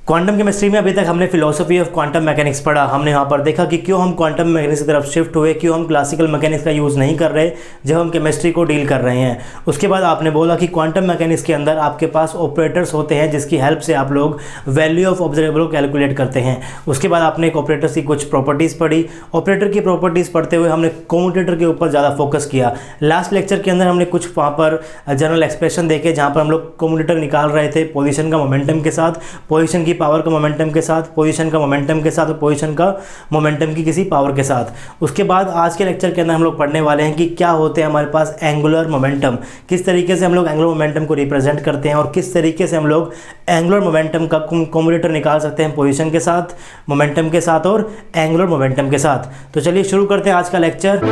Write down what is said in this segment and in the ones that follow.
Quantum chemistry में अभी तक हमने फिलोसफी ऑफ क्वांटम मैकेनिक्स पढ़ा। हमने यहाँ पर देखा कि क्यों हम क्वांटम मैकेनिक्स की तरफ शिफ्ट हुए, क्यों हम क्लासिकल मैकेनिक्स का यूज़ नहीं कर रहे जब हम केमिस्ट्री को डील कर रहे हैं। उसके बाद आपने बोला कि क्वांटम मैकेनिक्स के अंदर आपके पास ऑपरेटर्स होते हैं जिसकी हेल्प से आप लोग वैल्यू ऑफ ऑब्जर्वेबल को कैलकुलेट करते हैं। उसके बाद आपने एक ऑपरेटर्स की कुछ प्रॉपर्टीज़ पढ़ी। ऑपरेटर की प्रॉपर्टीज़ पढ़ते हुए हमने कम्यूटेटर के ऊपर ज़्यादा फोकस किया। लास्ट लेक्चर के अंदर हमने कुछ वहाँ पर जनरल एक्सप्रेशन देखे जहाँ पर हम लोग कम्यूटेटर निकाल रहे थे पोजीशन का मोमेंटम के साथ, पोजीशन की पावर का मोमेंटम के साथ, पोजीशन का मोमेंटम के साथ और पोजीशन का मोमेंटम की किसी पावर के साथ। उसके बाद आज के लेक्चर के अंदर हम लोग पढ़ने वाले हैं कि क्या होते हैं हमारे पास एंगुलर मोमेंटम, किस तरीके से हम लोग एंगुलर मोमेंटम को रिप्रेजेंट करते हैं और किस तरीके से हम लोग एंगुलर मोमेंटम का कम्यूटेटर निकाल सकते हैं पोजीशन के साथ, मोमेंटम के साथ और एंगुलर मोमेंटम के साथ। तो चलिए शुरू करते हैं आज का lecture.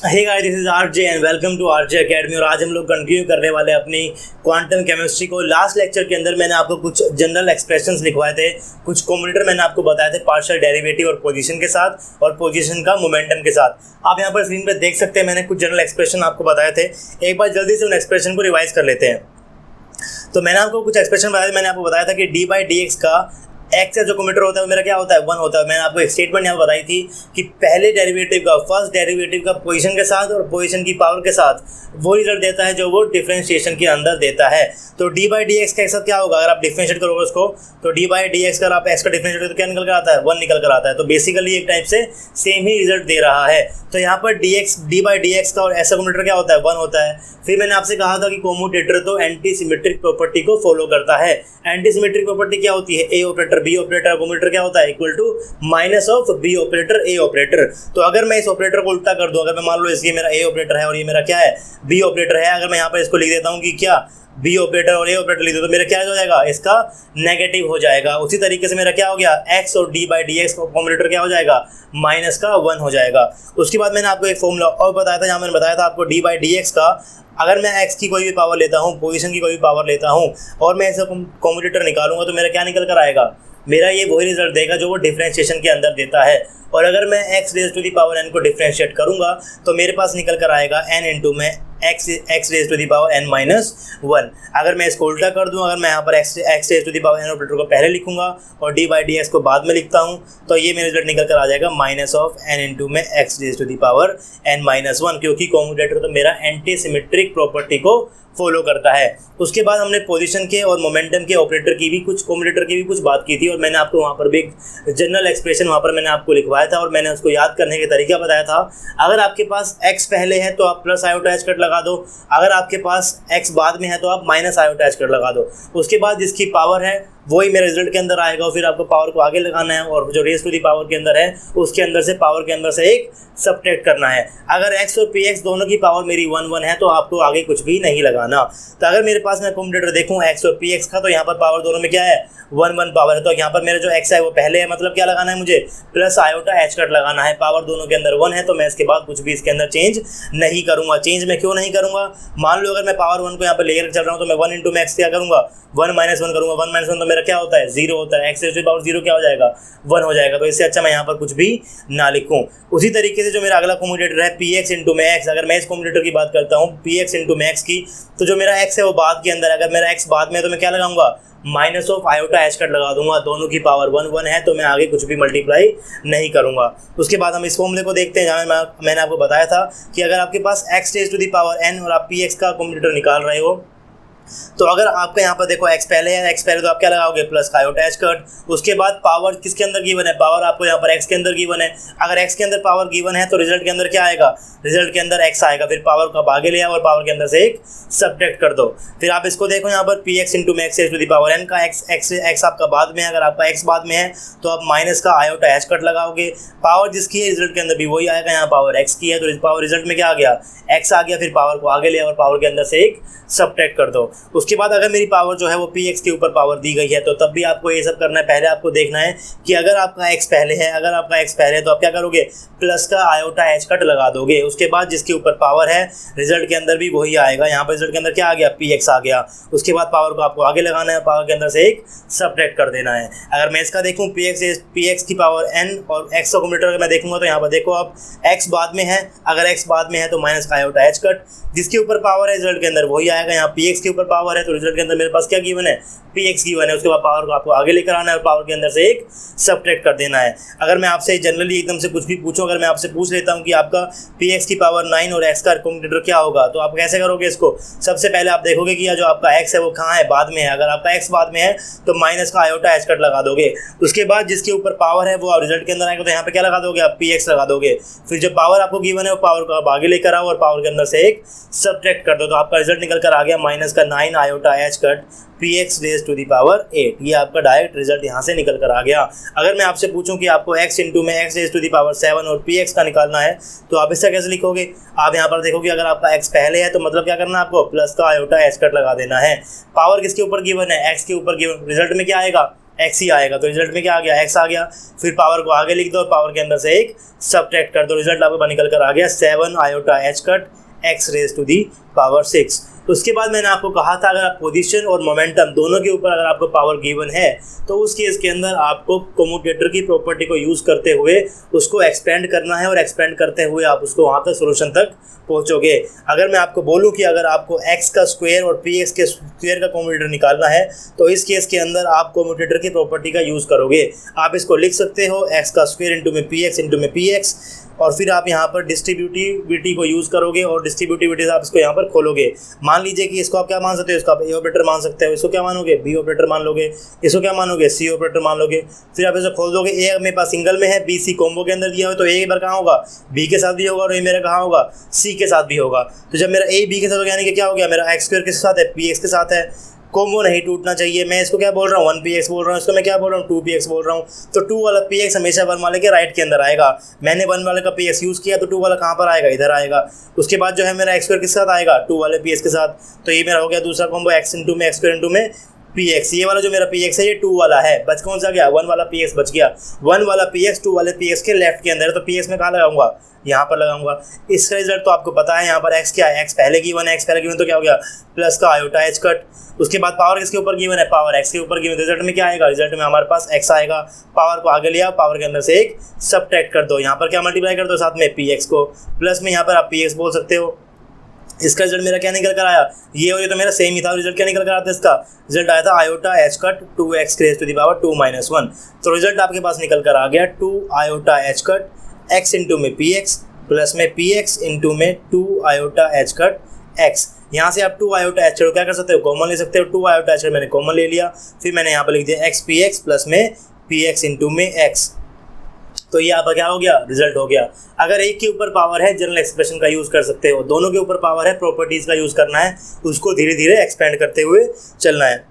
Hey guys, this is RJ and welcome to RJ academy. और आज हम लोग कंटिन्यू करने वाले हैं अपनी क्वांटम केमिस्ट्री को। लास्ट लेक्चर के अंदर मैंने आपको कुछ जनरल एक्सप्रेशंस लिखवाए थे, कुछ कम्यूटेटर मैंने आपको बताए थे पार्शियल डेरिवेटिव और पोजीशन के साथ और पोजीशन का मोमेंटम के साथ। आप यहाँ पर स्क्रीन पर देख सकते हैं मैंने कुछ जनरल एक्सप्रेशन आपको बताए थे। एक बार जल्दी से उन एक्सप्रेशन को रिवाइज कर लेते हैं। तो मैंने आपको कुछ एक्सप्रेशन बताया था। मैंने आपको बताया था कि डी बाई डी एक्स का एक्स का जो कम्यूटेटर होता है वो मेरा क्या होता है, 1 होता है। मैंने आपको एक स्टेटमेंट यहाँ बताई थी कि पहले डेरिवेटिव का, फर्स्ट डेरिवेटिव का पोजीशन के साथ और पोजीशन की पावर के साथ वो रिजल्ट देता है जो वो डिफरेंशिएशन के अंदर देता है। तो डी बाई डी एक्स के साथ क्या होगा, अगर आप डिफरेंशिएट करोगे उसको, तो डी बाई डी एक्स का आप एक्स का डिफरेंशिएट करोगे तो क्या निकल कर आता है, 1 निकल कर आता है। तो बेसिकली एक टाइप से सेम ही रिजल्ट दे रहा है। तो यहाँ पर डी बाई डी एक्स का और ऐसा कम्यूटेटर क्या होता है, 1 होता है। फिर मैंने आपसे कहा था कि कम्यूटेटर तो एंटी सिमेट्रिक प्रॉपर्टी को फॉलो करता है। एंटी सिमेट्रिक प्रॉपर्टी क्या होती है, A operator B operator, commutator क्या होता है, equal to minus of B operator A operator. तो अगर मैं इस ऑपरेटर को उल्टा कर दूं, अगर मैं मान लो ये मेरा ए ऑपरेटर है और ये मेरा क्या है, बी ऑपरेटर है, अगर मैं यहाँ पर इसको लिख देता हूँ कि क्या बी ऑपरेटर और ए ऑपरेटर लिख दो तो मेरा क्या हो जाएगा, इसका नेगेटिव हो जाएगा। उसी तरीके से मेरा क्या हो गया, एक्स और डी बाई डी एक्स का कॉम्बिनेटर क्या हो जाएगा, माइनस का 1 हो जाएगा। उसके बाद मैंने आपको एक फॉर्मूला और बताया था, जहाँ मैंने बताया था आपको डी बाई डी एक्स का, अगर मैं एक्स की कोई भी पावर लेता हूँ, पोजीशन की कोई भी पावर लेता हूँ और मैं ऐसा कॉम्बिनेटर निकालूंगा तो मेरा क्या निकल कर आएगा, मेरा ये वही रिजल्ट देगा जो वो डिफरेंशिएशन के अंदर देता है। और अगर मैं x raise to the power n को डिफरेंशिएट करूंगा तो मेरे पास निकल कर आएगा n इंटू में x raise to the power n minus 1। अगर मैं इसको उल्टा कर दूं, अगर मैं यहाँ पर x raise to the power n operator को पहले लिखूंगा और d बाई डी एक्स को बाद में लिखता हूँ तो ये मेरा रिजल्ट निकल कर आ जाएगा माइनस ऑफ n इंटू में x raise to the power n minus 1, क्योंकि कम्यूटेटर तो मेरा एंटी सिमेट्रिक प्रॉपर्टी को फॉलो करता है। उसके बाद हमने पोजीशन के और मोमेंटम के ऑपरेटर की भी कुछ, कम्यूटेटर की भी कुछ बात की थी और मैंने आपको वहाँ पर भी एक जनरल एक्सप्रेशन वहाँ पर मैंने आपको लिखवाया था और मैंने उसको याद करने के तरीका बताया था। अगर आपके पास x पहले है तो आप प्लस आयोटा एच कट लगा दो, अगर आपके पास x बाद में है तो आप माइनस आयोटा एच कट लगा दो। उसके बाद जिसकी पावर है वही मेरे रिजल्ट के अंदर आएगा और फिर आपको पावर को आगे लगाना है और जो रेस टू दी पावर के अंदर है उसके अंदर से पावर के अंदर से एक सब्ट्रैक्ट करना है। अगर x और px दोनों की पावर मेरी 1 1 है तो आपको आगे कुछ भी नहीं लगाना। तो अगर मेरे पास मैं कम्यूटेटर देखूँ x और px का, तो यहाँ पर पावर दोनों में क्या है, 1 1 पावर है। तो यहाँ पर मेरा जो x है वो पहले है, मतलब क्या लगाना है मुझे, प्लस आयोटा एच कट लगाना है। पावर दोनों के अंदर 1 है तो मैं इसके बाद कुछ भी इसके अंदर चेंज नहीं करूँगा। चेंज मैं क्यों नहीं करूँगा, मान लो अगर मैं पावर 1 को यहाँ पर लेकर चल रहा हूँ तो मैं 1 इंटू में x क्या करूँगा, 1 माइनस 1 करूँगा। 1 माइनस 1 तो मेरा क्या होता है, 0 होता है। x raise to the power 0 क्या हो जाएगा, 1 हो जाएगा। तो इससे अच्छा मैं यहाँ पर कुछ भी ना लिखूँ। उसी तरीके से जो मेरा अगला कम्यूटेटर है px इंटू में x, अगर मैं इस कम्यूटेटर की बात करता हूँ px इंटू में x की, तो जो मेरा x है वो बाद के अंदर, अगर मेरा x बाद में है तो मैं क्या लगाऊंगा, minus of iota h cut लगा दूंगा। दोनों की पावर 1 1 है तो मैं आगे कुछ भी मल्टीप्लाई नहीं करूंगा। उसके बाद हम इस फॉर्मूले को देखते हैं जहाँ मैंने आपको बताया था कि अगर आपके पास x raise to the power n और आप px का कम्यूटेटर निकाल रहे हो तो अगर आपके यहाँ पर देखो x पहले है, x पहले तो आप क्या लगाओगे, प्लस का आयोटा एच कट। उसके बाद पावर किसके अंदर गिवन है, पावर आपको यहाँ पर x के अंदर गिवन है। अगर x के अंदर पावर गिवन है तो रिजल्ट के अंदर क्या आएगा, रिजल्ट के अंदर x आएगा। फिर पावर को आगे ले आओ और पावर के अंदर से एक सब्ट्रैक्ट कर दो। फिर आप इसको देखो यहाँ पर px इंटू में x raise to the power n का x आपका बाद में है, अगर आपका x बाद में है तो आप माइनस का आयोटा एच कट लगाओगे। पावर जिसकी है रिजल्ट के अंदर भी वही आएगा, यहाँ पावर x की है तो पावर रिजल्ट में क्या आ गया, x आ गया। फिर पावर को आगे ले आओ और पावर के अंदर से एक सब्ट्रैक्ट कर दो। उसके बाद अगर मेरी पावर जो है वो px के ऊपर पावर दी गई है तो तब भी आपको ये सब करना है। पहले आपको देखना है कि अगर आपका x पहले है, अगर आपका x पहले है तो आप क्या करोगे, प्लस का आयोटा h कट लगा दोगे। उसके बाद जिसके ऊपर पावर है रिजल्ट के अंदर भी वही आएगा। यहाँ पर रिजल्ट के अंदर क्या आ गया, px आ गया। उसके बाद पावर को आपको आगे लगाना है, पावर के अंदर से एक सब्ट्रैक्ट कर देना है। अगर मैं इसका देखूँ px की पावर n और x का कॉम्बिनेटर अगर मैं देखूंगा तो यहाँ पर देखो आप x बाद में है, अगर x बाद में है तो माइनस का आयोटा h कट, जिसके ऊपर पावर है रिजल्ट के अंदर वही आएगा। यहाँ px के ऊपर पावर है तो रिजल्ट के अंदर मेरे पास क्या गिवन है, px गिवन है। उसके बाद पावर को आपको आगे लेकर आना है और पावर के अंदर से एक सब्ट्रैक्ट कर देना है। अगर मैं आपसे जनरली एकदम से कुछ भी पूछूं, अगर मैं आपसे पूछ लेता हूं कि आपका px की पावर 9 और x का कॉम्बिनेटर क्या होगा तो आप कैसे करोगे इसको। सबसे पहले आप देखोगे कि जो आपका x है वो कहाँ है, बाद में है। अगर आपका x बाद में है तो माइनस का आयोटा h कट लगा दोगे। उसके बाद जिसके ऊपर पावर है वो रिजल्ट के अंदर आएगा तो यहाँ पे क्या लगा दोगे आप, px लगा दोगे। फिर जो पावर आपको गिवन है वो पावर को आप आगे लेकर आओ और पावर के अंदर से एक सब्ट्रैक्ट कर दो तो आपका रिजल्ट निकल कर आ गया माइनस का 9 iota h cut px raise to the power 8। ये आपका डायरेक्ट रिजल्ट यहाँ से निकल कर आ गया। अगर मैं आपसे पूछूं कि आपको x इंटू में x raise to the power 7 और px का निकालना है तो आप इससे कैसे लिखोगे। आप यहाँ पर देखोगे अगर आपका x पहले है तो मतलब क्या करना है आपको, प्लस का आयोटा h कट लगा देना है। पावर किसके ऊपर गिवन है, x के ऊपर गिवन, रिजल्ट में क्या आएगा, x ही आएगा। तो रिजल्ट में क्या आ गया, x आ गया। फिर पावर को आगे लिख दो और पावर के अंदर से एक सब्ट्रैक्ट कर दो, रिजल्ट आपको निकल कर आ गया 7 iota h cut x raise to the power 6। उसके बाद मैंने आपको कहा था अगर आप पोजीशन और मोमेंटम दोनों के ऊपर अगर आपको पावर गिवन है तो उस केस के अंदर आपको कम्यूटेटर की प्रॉपर्टी को यूज़ करते हुए उसको एक्सपेंड करना है और एक्सपेंड करते हुए आप उसको वहाँ तक सोल्यूशन तक पहुँचोगे। अगर मैं आपको बोलूँ कि अगर आपको x का स्क्वायर और px के स्क्वायर का कम्यूटेटर निकालना है तो इस केस के अंदर आप कम्यूटेटर की प्रॉपर्टी का यूज़ करोगे। आप इसको लिख सकते हो x का स्क्वायर इंटू में px और फिर आप यहाँ पर डिस्ट्रीब्यूटिविटी को यूज़ करोगे और डिस्ट्रीब्यूटिविटी से आप इसको यहाँ पर खोलोगे। मान लीजिए कि इसको आप क्या मान सकते हो, इसको आप ए ऑपरेटर मान सकते हो, इसको क्या मानोगे, बी ऑपरेटर मान लोगे, इसको क्या मानोगे, सी ऑपरेटर मान लोगे। फिर आप इसे खोल दोगे, ए मेरे पास सिंगल में है, बी सी कॉम्बो के अंदर दिया हो तो ए बार कहाँ होगा, बी के साथ भी होगा और ए मेरा कहाँ होगा, सी के साथ भी होगा। तो जब मेरा ए बी के साथ होगा यानी कि क्या हो गया, मेरा एक्स स्क्वायर किसके साथ है, पी एक्स के साथ है। कॉम्बो नहीं टूटना चाहिए। मैं इसको क्या बोल रहा हूँ, 1px बोल रहा हूँ, इसको मैं क्या बोल रहा हूँ, 2px बोल रहा हूँ। तो 2 वाला px हमेशा 1 वाले के राइट के अंदर आएगा। मैंने 1 वाले का px यूज़ किया तो 2 वाला कहाँ पर आएगा, इधर आएगा। उसके बाद जो है मेरा x स्क्वायर किसके साथ आएगा, 2 वाले px के साथ। तो ये मेरा हो गया दूसरा कॉम्बो, x इंटू में x स्क्वायर इंटू में px। ये वाला जो मेरा px है ये 2 वाला है, बच कौन सा गया, 1 वाला px बच गया। 1 वाला px 2 वाले px के लेफ्ट के अंदर है तो px में कहाँ लगाऊंगा, यहाँ पर लगाऊंगा। इसका रिजल्ट तो आपको पता है, यहाँ पर x क्या है, x पहले गिवन है, x पहले गिवन तो क्या हो गया, प्लस का आयोटा h कट। उसके बाद पावर किसके ऊपर गिवन है, पावर x के ऊपर गिवन। रिजल्ट में क्या आएगा, रिजल्ट में हमारे पास x आएगा। पावर को आगे लिया, पावर के अंदर से एक सब्ट्रैक्ट कर दो, यहाँ पर क्या मल्टीप्लाई कर दो साथ में px को, प्लस में यहाँ पर आप px बोल सकते हो। इसका रिजल्ट मेरा क्या निकल कर आया, ये और ये तो मेरा सेम ही था। रिजल्ट क्या निकल कर आता है, इसका रिजल्ट आया था iota h cut 2x raise to the power 2 - 1। तो रिजल्ट आपके पास निकल कर आ गया 2 iota h cut x into में px प्लस में px इंटू में 2 आयोटा h कट x। यहाँ से आप 2 आयोटा h क्या कर सकते हो, कॉमन ले सकते हो। 2 आयोटा h मैंने कॉमन ले लिया, फिर मैंने यहाँ पर लिख दिया x px प्लस में px इंटू में x। तो ये आपका क्या हो गया, रिजल्ट हो गया। अगर एक के ऊपर पावर है जनरल एक्सप्रेशन का यूज़ कर सकते हो, दोनों के ऊपर पावर है प्रॉपर्टीज़ का यूज़ करना है, उसको धीरे धीरे एक्सपेंड करते हुए चलना है।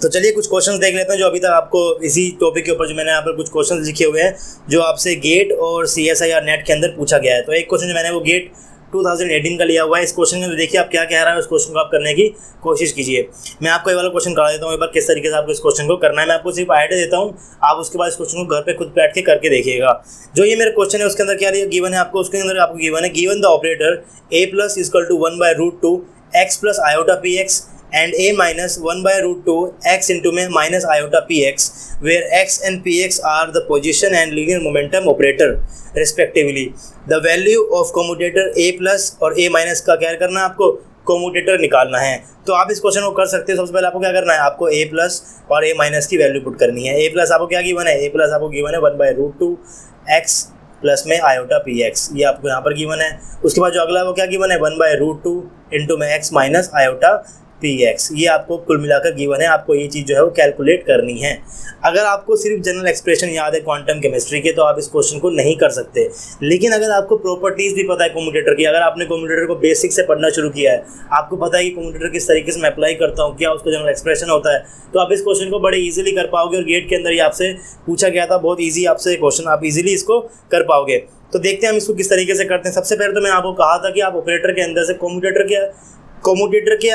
तो चलिए कुछ क्वेश्चंस देख लेते हैं जो अभी तक आपको इसी टॉपिक के ऊपर जो मैंने यहाँ पर कुछ क्वेश्चंस लिखे हुए हैं जो आपसे गेट और CSIR नेट के अंदर पूछा गया है। तो एक क्वेश्चन जो मैंने वो गेट 2018 का लिया हुआ है। इस क्वेश्चन में देखिए आप क्या कह रहा है, उस क्वेश्चन को आप करने की कोशिश कीजिए। मैं आपको ये वाला क्वेश्चन करा देता हूँ एक बार किस तरीके से आपको इस क्वेश्चन को करना है। मैं आपको सिर्फ आइडिया देता हूँ, आप उसके बाद इस क्वेश्चन को घर पे खुद बैठ के करके देखिएगा। जो ये मेरा क्वेश्चन है उसके अंदर क्या गिवन है आपको, उसके अंदर आपको गिवन है, given the operator a plus equal to 1/√2 x plus iota px and a minus 1/√2 x into में minus iota px where x and px are the position and linear momentum operator respectively. The value of commutator a plus और a minus का क्या करना है आपको, commutator निकालना है। तो आप इस क्वेश्चन को कर सकते हो। सबसे पहले आपको क्या करना है, आपको a प्लस और a माइनस की वैल्यू पुट करनी है। a प्लस आपको क्या गिवन है, a प्लस आपको गिवन है 1/√2 x प्लस में आयोटा px, ये आपको यहाँ पर गिवन है। उसके बाद जो अगला वो क्या गिवन है 1/√2 इंटू में x माइनस आयोटा px, ये आपको कुल मिलाकर गिवन है। आपको ये चीज़ जो है वो कैलकुलेट करनी है। अगर आपको सिर्फ जनरल एक्सप्रेशन याद है क्वांटम केमिस्ट्री के तो आप इस क्वेश्चन को नहीं कर सकते, लेकिन अगर आपको प्रॉपर्टीज़ भी पता है कम्यूटेटर की, अगर आपने कम्यूटेटर को बेसिक से पढ़ना शुरू किया है, आपको पता है कि कम्यूटेटर किस तरीके से मैं अप्लाई करता हूँ, क्या उसका जनरल एक्सप्रेशन होता है, तो आप इस क्वेश्चन को बड़े ईजिली कर पाओगे। और गेट के अंदर ये आपसे पूछा गया था, बहुत ईजी आपसे क्वेश्चन, आप ईजिली इसको कर पाओगे। तो देखते हैं हम इसको किस तरीके से करते हैं। सबसे पहले तो मैंने आपको कहा था कि आप ऑपरेटर के अंदर से कम्यूटेटर के कम्यूटेटर के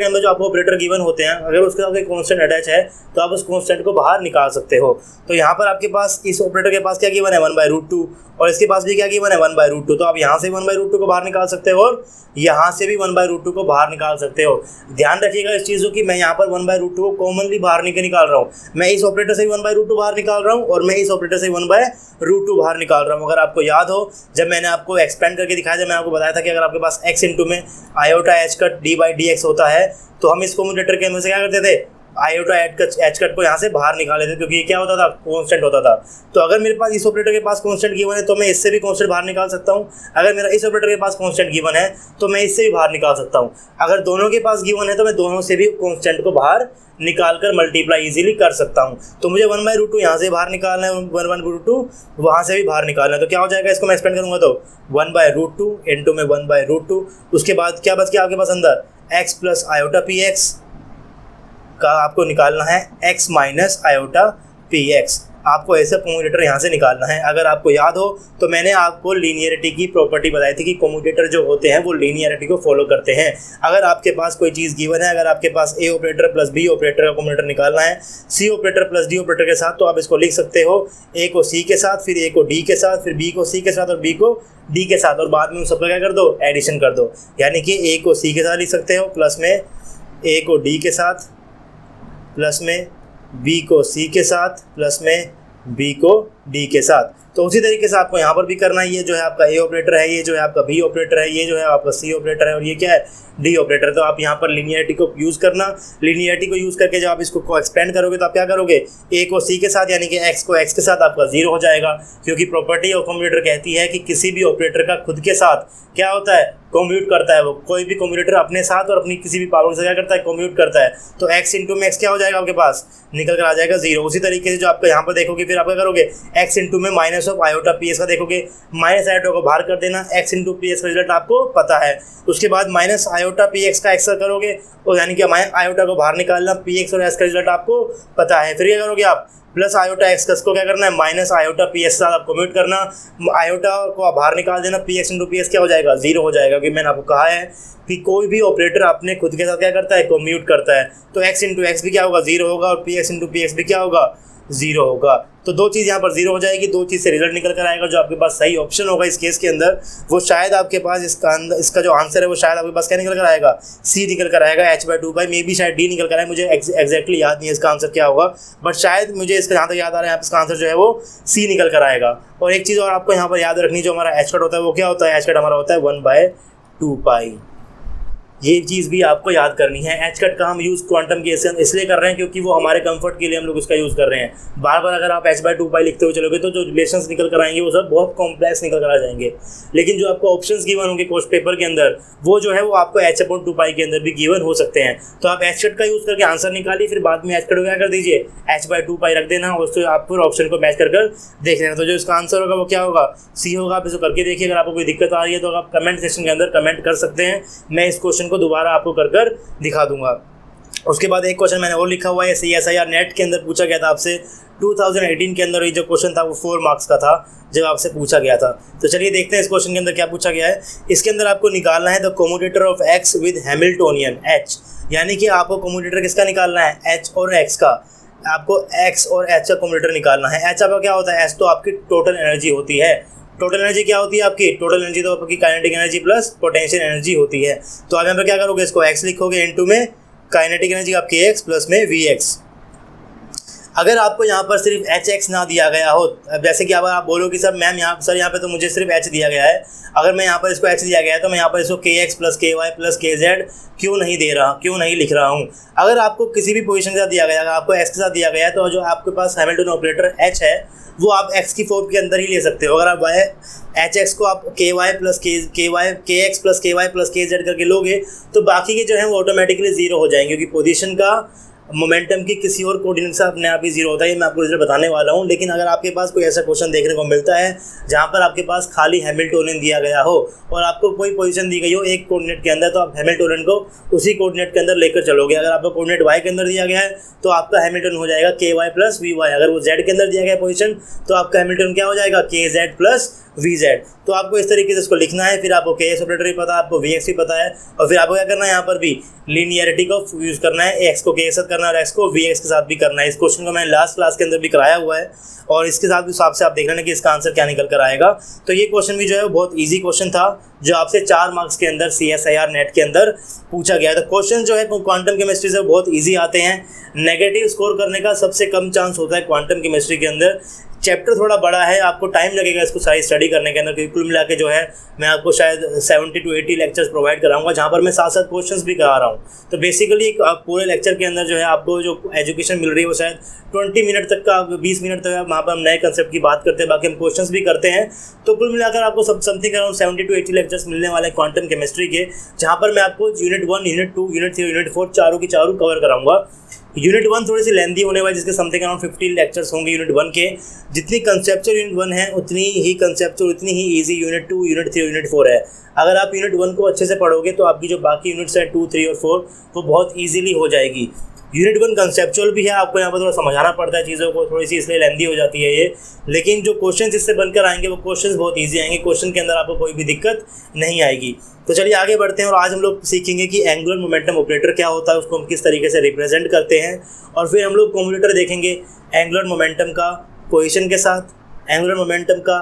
अंदर जो आपको ऑपरेटर गिवन होते हैं, अगर उसके साथ कोई कांस्टेंट अटैच है तो आप उस कांस्टेंट को बाहर निकाल सकते हो। तो यहाँ पर आपके पास इस ऑपरेटर के पास क्या गिवन है 1/√2 और इसके पास भी क्या गिवन है 1/√2। तो आप यहाँ से 1/√2 को बाहर निकाल सकते हो और यहाँ से भी 1/√2 को बाहर निकाल सकते हो। ध्यान रखिएगा इस चीज़ को कि मैं यहाँ पर 1/√2 को कॉमनली बाहर निकाल रहा हूँ। मैं इस ऑपरेटर से 1/√2 बाहर निकाल रहा हूँ और मैं इस ऑपरेटर से 1/√2 बाहर निकाल रहा हूँ। अगर आपको याद हो, जब मैंने आपको एक्सपेंड करके दिखाया, जब मैं आपको बताया था कि अगर आपके पास x इंटू में आयोटा h कट d/dx होता है तो हम इस कम्यूटेटर के अंदर से क्या करते थे, आयोटा h कट को यहाँ से बाहर निकाल लेते, क्योंकि ये क्या होता था, कांस्टेंट होता था। तो अगर मेरे पास इस ऑपरेटर के पास कांस्टेंट गिवन है तो मैं इससे भी कांस्टेंट बाहर निकाल सकता हूँ। अगर मेरा इस ऑपरेटर के पास कांस्टेंट गिवन है तो मैं इससे भी बाहर निकाल सकता हूँ। अगर दोनों के पास गिवन है तो मैं दोनों से भी कांस्टेंट को बाहर निकाल कर मल्टीप्लाई इजीली कर सकता हूँ। तो मुझे 1/√2 यहाँ से बाहर निकालना है, 1/√2 वहाँ से भी बाहर निकालना है। तो क्या हो जाएगा, इसको मैं एक्सपेंड करूँगा तो 1/√2 इंटू में 1/√2, उसके बाद क्या बच गया आपके पास अंदर, x plus iota P x का आपको निकालना है x minus iota P x. आपको ऐसा कम्यूटेटर यहाँ से निकालना है। अगर आपको याद हो तो मैंने आपको लीनियरिटी की प्रॉपर्टी बताई थी कि कम्यूटेटर जो होते हैं वो लीनियरिटी को फॉलो करते हैं। अगर आपके पास कोई चीज़ गिवन है, अगर आपके पास A operator plus B operator का कम्यूटेटर निकालना है C operator plus D operator के साथ, तो आप इसको लिख सकते हो ए को सी के साथ, फिर ए को डी के साथ, फिर बी को सी के साथ और बी को डी के साथ, और बाद में उन सबका क्या कर दो, एडिशन कर दो। यानी कि ए को सी के साथ लिख सकते हो, प्लस में ए को डी के साथ, प्लस में बी को सी के साथ, प्लस में बी को डी के साथ। तो उसी तरीके से आपको यहाँ पर भी करना है। ये जो है आपका ए ऑपरेटर है, ये जो है आपका बी ऑपरेटर है, ये जो है आपका सी ऑपरेटर है और ये क्या है, डी ऑपरेटर। तो आप यहाँ पर लीनियरिटी को यूज़ करना। लीनियरिटी को यूज़ करके जब आप इसको एक्सपेंड करोगे तो आप क्या करोगे, ए को सी के साथ यानी कि एक्स को एक्स के साथ आपका 0 हो जाएगा, क्योंकि प्रॉपर्टी ऑफ कम्यूटेटर कहती है कि किसी भी ऑपरेटर का खुद के साथ क्या होता है, कम्यूट करता है। वो कोई भी कम्यूटेटर अपने साथ और अपनी किसी भी पावर से क्या करता है, कम्यूट करता है। तो x इंटू में x क्या हो जाएगा आपके पास, निकल कर आ जाएगा 0। उसी तरीके से जो आपका यहाँ पर देखोगे, फिर आप क्या करोगे, x इंटू में minus of iota P S का देखोगे, माइनस आयोटा को बाहर कर देना, x इंटू पी एस का रिजल्ट आपको पता है। उसके बाद माइनस आयोटा पी एक्स का एक्स करोगे और यानी कि आयोटा को बाहर निकालना, पी एक्स और एस का रिजल्ट आपको पता है। फिर क्या करोगे आप, प्लस आयोटा एक्स को क्या करना है, माइनस आयोटा पी एस साथ आप कम्यूट करना, आयोटा को आप बाहर निकाल देना, P x into P S क्या हो जाएगा, 0 हो जाएगा। क्योंकि मैंने आपको कहा है कि कोई भी ऑपरेटर अपने खुद के साथ क्या करता है, कम्यूट करता है। तो x इंटू एक्स भी क्या होगा, 0 होगा और P x into p x भी क्या होगा, 0 होगा। तो दो चीज़ यहाँ पर 0 हो जाएगी, दो चीज़ से रिजल्ट निकल कर आएगा। जो आपके पास सही ऑप्शन होगा इस केस के अंदर, वो शायद आपके पास इसका जो आंसर है वो शायद आपके पास क्या निकल कर आएगा, सी निकल कर आएगा, h/2 मे बी शायद डी निकल कर आए। मुझे एग्जैक्टली याद नहीं है इसका आंसर क्या होगा, बट शायद मुझे इसका जहाँ तक याद आ रहा है इसका आंसर जो है वो सी निकल कर आएगा। और एक चीज़ और आपको यहाँ पर याद रखनी, जो हमारा h कट होता है वो क्या होता है, h कट हमारा होता है 1/2π। ये चीज़ भी आपको याद करनी है। एच कट का हम यूज़ क्वांटम केस इसलिए कर रहे हैं क्योंकि वो हमारे कंफर्ट के लिए हम लोग उसका यूज़ कर रहे हैं। बार बार अगर आप h/2π लिखते हुए चलोगे तो जो रिलेशंस निकल कर आएंगे वो सब बहुत कॉम्प्लेक्स निकल कर आ जाएंगे। लेकिन जो आपको ऑप्शंस गिवन होंगे क्वेश्चन पेपर के अंदर, वो जो है वो आपको h/2π के अंदर भी गिवन हो सकते हैं। तो आप एच कट का यूज़ करके आंसर निकालिए, फिर बाद में एच कट क्या कर दीजिए, h/2π रख देना, और उससे आप फिर ऑप्शन को मैच कर देख लेना। तो जो इसका आंसर होगा वो क्या होगा, सी होगा। आप इसको करके देखिए, अगर आपको कोई दिक्कत आ रही है तो आप कमेंट सेक्शन के अंदर कमेंट कर सकते हैं। मैं इस क्वेश्चन को दोबारा आपको कर दिखा दूंगा। उसके बाद एक क्वेश्चन मैंने और लिखा हुआ है, CSIR नेट के अंदर पूछा गया था आपसे 2018 के अंदर। ये जो क्वेश्चन था वो 4 मार्क्स का था जब आपसे पूछा गया था। तो चलिए देखते हैं इस क्वेश्चन के अंदर क्या पूछा गया है। इसके अंदर आपको निकालना है the commutator of x with Hamiltonian h, यानी कि आपको कम्यूटेटर किसका निकालना है, h और x का। आपको x और h का कम्यूटेटर निकालना है। h आपका क्या होता है, h तो आपकी टोटल एनर्जी होती है। टोटल एनर्जी क्या होती है आपकी, टोटल एनर्जी तो आपकी kinetic energy plus potential energy होती है। तो आप यहाँ पर क्या करोगे, इसको x लिखोगे, इनटू में काइनेटिक एनर्जी आपकी x प्लस में Vx। अगर आपको यहाँ पर सिर्फ Hx ना दिया गया हो, अब जैसे कि अब आप बोलो कि सर मैम यहाँ पे तो मुझे सिर्फ h दिया गया है, अगर मैं यहाँ पर इसको h दिया गया है तो मैं यहाँ पर इसको kx plus ky plus kz क्यों नहीं लिख रहा हूँ। अगर आपको किसी भी पोजीशन के साथ दिया गया, अगर आपको x के साथ दिया गया है तो जो आपके पास हैमिल्टन ऑपरेटर h है वो आप x की फॉर्म के अंदर ही ले सकते हो। अगर आप hx को आप kx plus ky plus kz करके लोगे तो बाकी के जो है वो ऑटोमेटिकली 0 हो जाएंगे, क्योंकि पोजीशन का मोमेंटम की किसी और कोऑर्डिनेट से अपने आप ही 0 होता है। मैं आपको रिजल्ट बताने वाला हूँ। लेकिन अगर आपके पास कोई ऐसा क्वेश्चन देखने को मिलता है जहाँ पर आपके पास खाली हैमिल्टोनियन दिया गया हो और आपको कोई पोजीशन दी गई हो एक कोऑर्डिनेट के अंदर, तो आप हैमिल्टोनियन को उसी कोऑर्डिनेट के अंदर लेकर चलोगे। अगर आपका कोऑर्डिनेट y के अंदर दिया गया है तो आपका हैमिल्टन हो जाएगा ky प्लस vy। अगर वो z के अंदर दिया गया पोजीशन तो आपका हैमिल्टन क्या हो जाएगा, kz प्लस वी जेड। तो आपको इस तरीके से इसको लिखना है, फिर आपको के एस ऑपरेटर भी पता है, आपको वी एक्स भी पता है, और फिर आपको क्या करना है, यहाँ पर भी लीनियरिटी को यूज़ करना है, एक्स को के के साथ करना है और एक्स को वी एक्स के साथ भी करना है। इस क्वेश्चन को मैंने लास्ट क्लास के अंदर भी कराया हुआ है, और इसके साथ हिसाब से आप देख लेना कि इसका आंसर क्या निकल कर आएगा। तो ये क्वेश्चन भी जो है वो बहुत ईजी क्वेश्चन था, जो आपसे 4 मार्क्स के अंदर CSIR नेट के अंदर पूछा गया। तो क्वेश्चन जो है क्वांटम केमिस्ट्री से बहुत ईजी आते हैं। नेगेटिव स्कोर करने का सबसे कम चांस होता है क्वांटम केमिस्ट्री के अंदर। चैप्टर थोड़ा बड़ा है, आपको टाइम लगेगा इसको सारी स्टडी करने के अंदर, क्योंकि कुल मिला के जो है मैं आपको शायद 70 to 80 लेक्चर्स प्रोवाइड कराऊंगा, जहाँ पर मैं साथ साथ क्वेश्चंस भी करा रहा हूँ। तो बेसिकली पूरे लेक्चर के अंदर जो है आपको जो एजुकेशन मिल रही है वो शायद 20 मिनट तक का, 20 मिनट तक वहाँ पर हम नए कंसेप्ट की बात करते हैं, बाकी हम क्वेश्चंस भी करते हैं। तो कुल मिलाकर आपको समथिंग अराउंड 70 to 80 लेक्चर्स मिलने वाले हैं क्वांटम केमिस्ट्री के, जहाँ पर मैं आपको यूनिट 1, यूनिट 2, यूनिट 3, यूनिट 4 चारों की चारों कवर कराऊंगा। यूनिट 1 थोड़ी सी लेंदी होने वाली, जिसके समथिंग अराउंड 50 लेक्चर्स होंगे यूनिट 1 के। जितनी कंसेप्चुअल यूनिट 1 है उतनी ही कंसेप्चुअल, उतनी ही इजी यूनिट 2, यूनिट 3, यूनिट 4 है। अगर आप यूनिट 1 को अच्छे से पढ़ोगे तो आपकी जो बाकी यूनिट्स हैं 2, 3 और 4 वो बहुत ईजिली हो जाएगी। यूनिट 1 कंसेप्चुअल भी है, आपको यहाँ पर थोड़ा समझाना पड़ता है चीज़ों को, थोड़ी सी इसलिए लेंदी हो जाती है ये, लेकिन जो क्वेश्चन इससे बनकर आएंगे वो क्वेश्चन बहुत ईजी आएंगे, क्वेश्चन के अंदर आपको कोई भी दिक्कत नहीं आएगी। तो चलिए आगे बढ़ते हैं, और आज हम लोग सीखेंगे कि एंगुलर मोमेंटम ऑपरेटर क्या होता है, उसको हम किस तरीके से रिप्रेजेंट करते हैं, और फिर हम लोग कम्यूटेटर देखेंगे एंगुलर मोमेंटम का पोजीशन के साथ, एंगुलर मोमेंटम का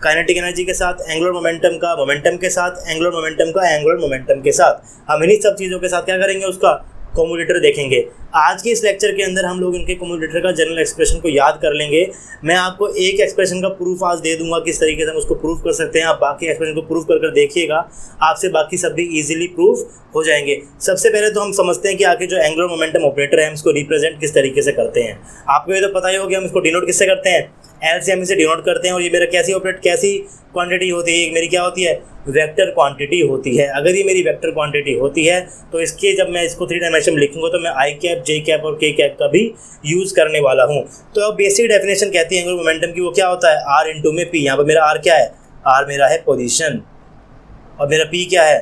काइनेटिक एनर्जी के साथ, एंगुलर मोमेंटम का मोमेंटम के साथ, एंगुलर मोमेंटम का एंगुलर मोमेंटम के साथ। हम इन्हीं सब चीज़ों के साथ क्या करेंगे, उसका कम्यूटेटर देखेंगे। आज के इस लेक्चर के अंदर हम लोग इनके कम्यूटेटर का जनरल एक्सप्रेशन को याद कर लेंगे। मैं आपको एक एक्सप्रेशन का प्रूफ आज दे दूंगा, किस तरीके से हम उसको प्रूफ कर सकते हैं। आप बाकी एक्सप्रेशन को प्रूफ कर देखिएगा, आपसे बाकी सब भी ईजिली प्रूफ हो जाएंगे। सबसे पहले तो हम समझते हैं कि आखिर जो एंगुलर मोमेंटम ऑपरेटर है हम इसको रिप्रेजेंट किस तरीके से करते हैं। आपको ये तो पता ही होगा हम इसको डिनोट किससे करते हैं, एल से हम इसे डिनोट करते हैं। और ये मेरा कैसी क्वांटिटी होती है, मेरी क्या होती है, वेक्टर क्वांटिटी होती है। अगर ये मेरी वेक्टर क्वांटिटी होती है तो इसके जब मैं इसको 3 डायमेंशन में लिखूंगा तो मैं आई कैप, जे कैप और के कैप का भी यूज़ करने वाला हूँ। तो अब बेसिक डेफिनेशन कहती है एंगुलर मोमेंटम की, वो क्या होता है, आर इंटू में पी। यहाँ पर मेरा आर क्या है, आर मेरा है पोजीशन, और मेरा पी क्या है,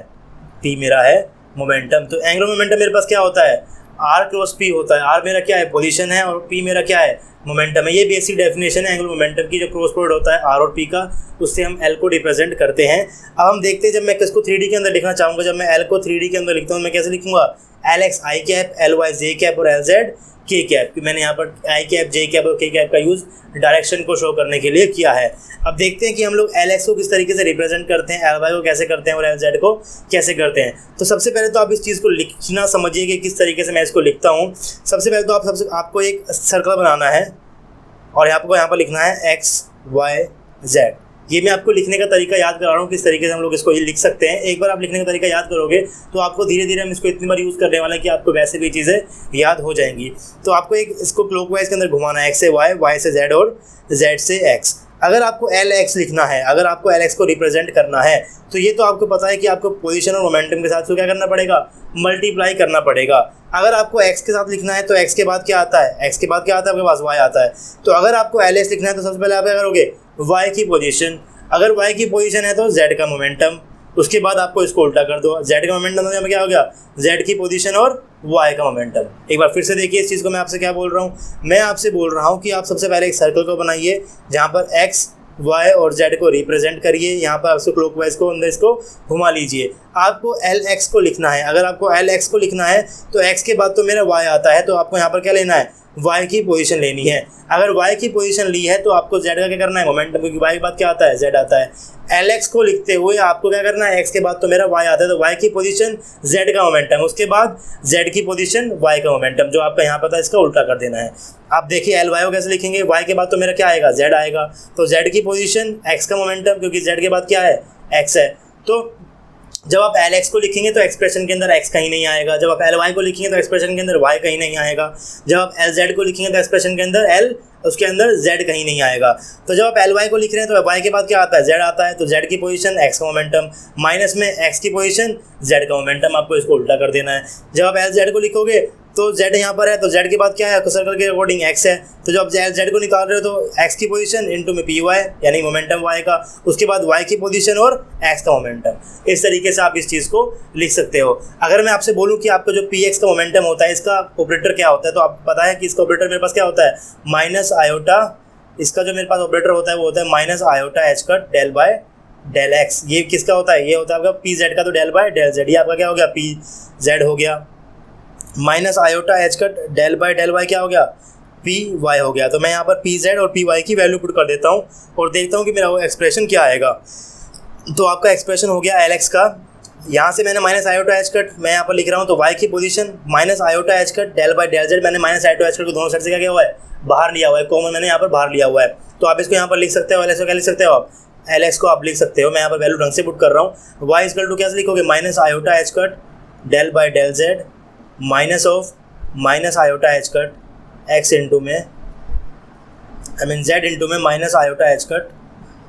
पी मेरा है मोमेंटम। तो एंगुलर मोमेंटम मेरे पास क्या होता है, आर क्रॉस पी होता है। आर मेरा क्या है, पोजीशन है, और पी मेरा क्या है, मोमेंटम है। ये बेसिक डेफिनेशन है एंगुलर मोमेंटम की। जो क्रॉस प्रोडक्ट होता है आर और पी का, उससे हम एल को रिप्रेजेंट करते हैं। अब हम देखते हैं, जब मैं इसको 3D के अंदर लिखना चाहूँगा, जब मैं एल को 3D के अंदर लिखता हूँ मैं कैसे लिखूँगा, एल एक्स आई कैप, एल वाई जे कैप और एल जेड के कैप। मैंने यहाँ पर आई कैप, जे कैप और के कैप का यूज़ डायरेक्शन को शो करने के लिए किया है। अब देखते हैं कि हम लोग एल एक्स को किस तरीके से रिप्रेजेंट करते हैं, एल वाई को कैसे करते हैं और एल जेड को कैसे करते हैं। तो सबसे पहले तो आप इस चीज़ को लिखना समझिए कि किस तरीके से मैं इसको लिखता हूँ। सबसे पहले तो आपको एक सर्कल बनाना है, और आपको यहाँ पर लिखना है एक्स वाई जेड। ये मैं आपको लिखने का तरीका याद करा रहा हूँ, किस तरीके से हम लोग इसको ही लिख सकते हैं। एक बार आप लिखने का तरीका याद करोगे तो आपको धीरे धीरे हम इसको इतनी बार यूज़ करने वाले हैं कि आपको वैसे भी चीज़ें याद हो जाएंगी। तो आपको एक इसको क्लॉकवाइज के अंदर घुमाना है, एक्स से वाई, वाई से जेड और जेड से एक्स। अगर आपको एल एक्स लिखना है, अगर आपको एल एक्स को रिप्रेजेंट करना है, तो ये तो आपको पता है कि आपको पोजीशन और मोमेंटम के साथ तो क्या करना पड़ेगा, मल्टीप्लाई करना पड़ेगा। अगर आपको एक्स के साथ लिखना है तो एक्स के बाद क्या आता है, एक्स के बाद क्या आता है, आपके पास वाई आता है। तो अगर आपको एल एक्स लिखना है तो सबसे पहले आप क्या करोगे, वाई की पोजीशन, अगर वाई की पोजीशन है तो जेड का मोमेंटम, उसके बाद आपको इसको उल्टा कर दो, जेड का मोमेंटम तो क्या हो गया, जेड की पोजीशन और वाई का मोमेंटम। एक बार फिर से देखिए इस चीज़ को, मैं आपसे क्या बोल रहा हूँ, मैं आपसे बोल रहा हूँ कि आप सबसे पहले एक सर्कल को बनाइए जहाँ पर एक्स, वाई और जेड को रिप्रेजेंट करिए। यहाँ पर आपको क्लॉकवाइज को अंदर इसको घुमा लीजिए। आपको एल एक्स को लिखना है, अगर आपको एल एक्स को लिखना है तो एक्स के बाद तो मेरा वाई आता है, तो आपको यहाँ पर क्या लेना है, वाई की पोजीशन लेनी है। अगर वाई की पोजीशन ली है तो आपको जेड का क्या करना है, मोमेंटम, क्योंकि वाई के बाद क्या आता है, जेड आता है। एल एक्स को लिखते हुए आपको क्या करना है, एक्स के बाद तो मेरा वाई आता है, तो वाई की पोजीशन जेड का मोमेंटम, उसके बाद जेड की पोजीशन वाई का मोमेंटम, जो आपका यहाँ पता है इसका उल्टा कर देना है। आप देखिए एल वाई को कैसे लिखेंगे, वाई के बाद तो मेरा क्या आएगा, जेड आएगा, तो जेड की पोजीशन एक्स का मोमेंटम, क्योंकि जेड के बाद क्या है, एक्स है। तो जब आप एल एक्स को लिखेंगे तो एक्सप्रेशन के अंदर एक्स कहीं नहीं आएगा, जब आप एल वाई को लिखेंगे तो एक्सप्रेशन के अंदर वाई कहीं नहीं आएगा, जब आप एल जेड को लिखेंगे तो एक्सप्रेशन के अंदर एल, उसके अंदर जेड कहीं नहीं आएगा। तो जब आप एल वाई को लिख रहे हैं तो वाई के बाद क्या आता है, जेड आता है, तो जेड की पोजीशन एक्स का मोमेंटम, माइनस में एक्स की पोजीशन जेड का मोमेंटम, आपको इसको उल्टा कर देना है। जब आप एल जेड को लिखोगे तो जेड यहाँ पर है, तो जेड के बाद क्या है, सर्कल के अकॉर्डिंग एक्स है, तो जब आप जेड को निकाल रहे हो तो एक्स की पोजीशन इनटू में पी वाई, यानी मोमेंटम वाई का, उसके बाद वाई की पोजीशन और एक्स का मोमेंटम। इस तरीके से आप इस चीज़ को लिख सकते हो। अगर मैं आपसे बोलूँ कि आपका जो पी एक्स का मोमेंटम होता है, इसका ऑपरेटर क्या होता है, तो आपको पता है कि इसका ऑपरेटर मेरे पास क्या होता है, माइनस आयोटा इसका जो मेरे पास ऑपरेटर होता है वो होता है minus iota h cut del by del x. ये किसका होता है, ये होता है आपका पी जेड का, तो डेल बाय डेल जेड, ये आपका क्या हो गया, पी जेड हो गया। Minus iota h cut del by del y क्या हो गया, पी वाई हो गया। तो मैं यहाँ पर पी जेड और पी वाई की वैल्यू पुट कर देता हूँ और देखता हूँ कि मेरा वो एक्सप्रेशन क्या आएगा। तो आपका एक्सप्रेशन हो गया एल एक्स का, यहाँ से मैंने माइनस आयोटा एच कट मैं यहाँ पर लिख रहा हूँ, तो वाई की position minus iota h cut del by del z, मैंने माइनस आयोटा एच कट को दोनों साइड से क्या किया हुआ है, बाहर लिया हुआ है, कॉमन मैंने यहाँ पर बाहर लिया हुआ है। तो आप इसको यहाँ पर लिख सकते हो, एल एक्स को क्या लिख सकते हो आप, एल एक्स को आप लिख सकते हो। मैं यहाँ पर वैल्यू ढंग से पुट कर रहा हूँ। वाई इक्वल टू क्या लिखोगे, minus iota h cut del by del z minus of minus iota h cut x into में जेड इंटू में माइनस आयोटा एच कट।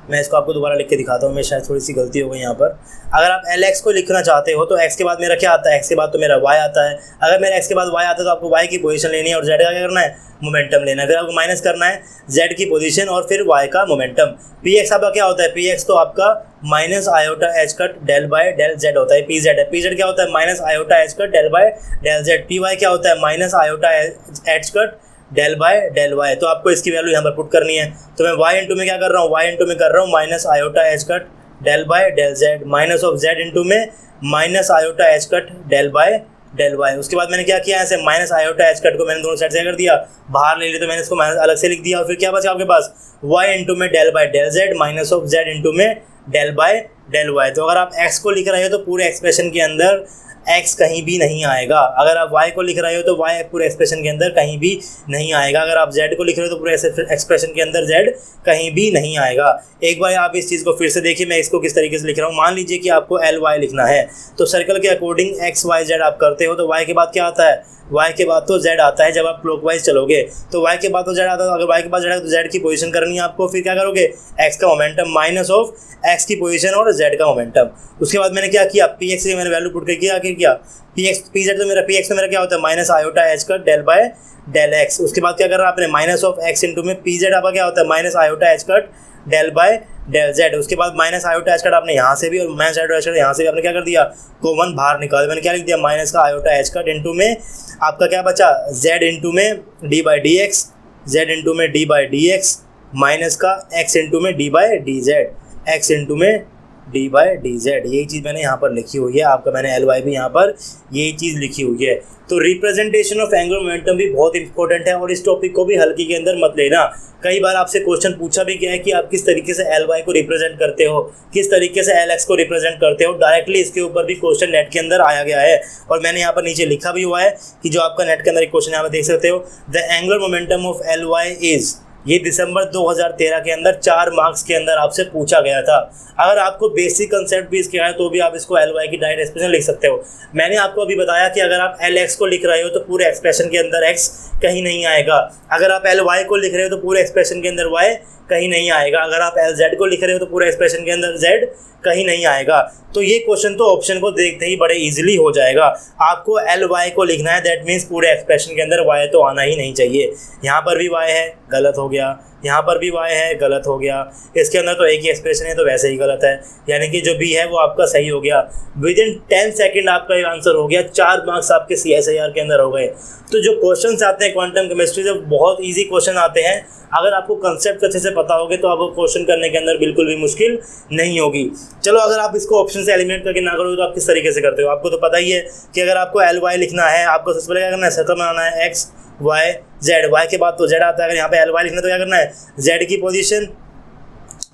मैं इसको आपको दोबारा लिख के दिखाता हूँ, मैं शायद थोड़ी सी गलती हो गई यहाँ पर। अगर आप एल एक्स को लिखना चाहते हो तो एक्स के बाद मेरा क्या आता है, एक्स के बाद तो मेरा वाई आता है। अगर मेरा एक्स के बाद वाई आता है तो आपको वाई की पोजीशन लेनी है और जेड का क्या करना है, मोमेंटम लेना है। फिर आपको माइनस करना है जेड की पोजीशन और फिर वाई का मोमेंटम। पी एक्स आपका क्या होता है, पी एक्स तो आपका minus iota h cut del by del z होता है, पी जेड है। पी जेड क्या होता है, minus iota h cut del by del z. P y क्या होता है, minus iota h cut del by del y. तो आपको इसकी वैल्यू यहाँ पर पुट करनी है। तो मैं वाई इंटू में क्या कर रहा हूँ, वाई इंटू में कर रहा हूँ minus iota h cut del by del z minus of z into में minus iota h cut del by del y. उसके बाद मैंने क्या किया, ऐसे माइनस आयोटा एच कट को मैंने दोनों साइड से कर दिया, बाहर ले लिया, तो मैंने इसको माइनस अलग से लिख दिया। और फिर क्या बचा आपके पास, वाई इंटू में del by del z minus of z into में डेल बाय डेल वाई। तो अगर आप एक्स को लिख रहे हो तो पूरे एक्सप्रेशन के अंदर x कहीं भी नहीं आएगा। अगर आप y को लिख रहे हो तो y पूरे एक्सप्रेशन के अंदर कहीं भी नहीं आएगा। अगर आप z को लिख रहे हो तो पूरे एक्सप्रेशन के अंदर z कहीं भी नहीं आएगा। एक बार आप इस चीज़ को फिर से देखिए, मैं इसको किस तरीके से लिख रहा हूँ। मान लीजिए कि आपको एल वाई लिखना है, तो सर्कल के अकॉर्डिंग x y z आप करते हो, तो y के बाद क्या आता है, y के बाद तो z आता है। जब आप क्लॉकवाइज चलोगे तो y के बाद तो z आता है। अगर y के बाद z है तो z की पोजीशन करनी है आपको। फिर क्या करोगे, x का मोमेंटम माइनस ऑफ x की पोजीशन और z का मोमेंटम। उसके बाद मैंने क्या किया, पी एक्स की मैंने वैल्यू पुट करके क्या पी एक्स पी जेड, तो मेरा पी एक्स में मेरा क्या होता है, minus iota h cut del by del x. उसके बाद क्या कर रहा है आपने, माइनस ऑफ x इंटू में पी जेड आपका क्या होता है, minus iota h cut del by del z. उसके बाद माइनस आयोटा एच कट आपने यहाँ से भी और माइनस आयोटा एच कट यहाँ से भी आपने क्या कर दिया, कॉमन बाहर निकाल। मैंने क्या लिख दिया, माइनस का आयोटा एच कट इंटू में आपका क्या बचा, जेड इंटू में d by d x, z into में d by d x minus का एक्स इंटू में d by d z, x into में डी बाई डी जेड। यही चीज़ मैंने यहाँ पर लिखी हुई है। आपका मैंने एल वाई भी यहाँ पर यही चीज़ लिखी हुई है। तो रिप्रेजेंटेशन ऑफ एंगुलर मोमेंटम भी बहुत इंपॉर्टेंट है और इस टॉपिक को भी हल्के के अंदर मत लेना। कई बार आपसे क्वेश्चन पूछा भी गया है कि आप किस तरीके से एल वाई को रिप्रेजेंट करते हो, किस तरीके से एल एक्स को रिप्रेजेंट करते हो। डायरेक्टली इसके ऊपर भी क्वेश्चन नेट के अंदर आया गया है और मैंने यहाँ पर नीचे लिखा भी हुआ है कि जो आपका नेट के अंदर एक क्वेश्चन यहाँ पर देख सकते हो, the angular momentum of L y is, ये दिसंबर 2013 के अंदर 4 मार्क्स के अंदर आपसे पूछा गया था। अगर आपको बेसिक कंसेप्ट भी इसके आए तो भी आप इसको एल वाई की डायरेक्ट एक्सप्रेशन लिख सकते हो। मैंने आपको अभी बताया कि अगर आप एल एक्स को लिख रहे हो तो पूरे एक्सप्रेशन के अंदर एक्स कहीं नहीं आएगा। अगर आप एल वाई को लिख रहे हो तो पूरे एक्सप्रेशन के अंदर वाई कहीं नहीं आएगा। अगर आप एल जेड को लिख रहे हो तो पूरे एक्सप्रेशन के अंदर जेड कहीं नहीं आएगा। तो ये क्वेश्चन तो ऑप्शन को देखते ही बड़े इजीली हो जाएगा। आपको एल वाई को लिखना है, दैट मीन्स पूरे एक्सप्रेशन के अंदर वाई तो आना ही नहीं चाहिए। यहाँ पर भी वाई है, गलत हो गया, यहाँ पर भी वाई है, गलत हो गया, इसके अंदर तो एक ही एक्सप्रेशन है तो वैसे ही गलत है, यानी कि जो बी है वो आपका सही हो गया। विद इन 10 सेकेंड आपका ये आंसर हो गया, 4 मार्क्स आपके CSIR के अंदर हो गए। तो जो क्वेश्चन आते हैं क्वांटम केमिस्ट्री से बहुत ईजी क्वेश्चन आते हैं। अगर आपको कंसेप्ट अच्छे से पता होगे तो आपको क्वेश्चन करने के अंदर बिल्कुल भी मुश्किल नहीं होगी। चलो, अगर आप इसको ऑप्शन से एलिमिनेट करके ना करोगे तो आप किस तरीके से करते हो, आपको तो पता ही है कि अगर आपको एल वाई लिखना है, आपको सबसे पहले क्या करना है, सर्कल बनाना है एक्स वाई जेड, वाई के बाद तो जेड आता है। अगर यहाँ पे एल वाई लिखना तो क्या करना है, जेड की पोजीशन,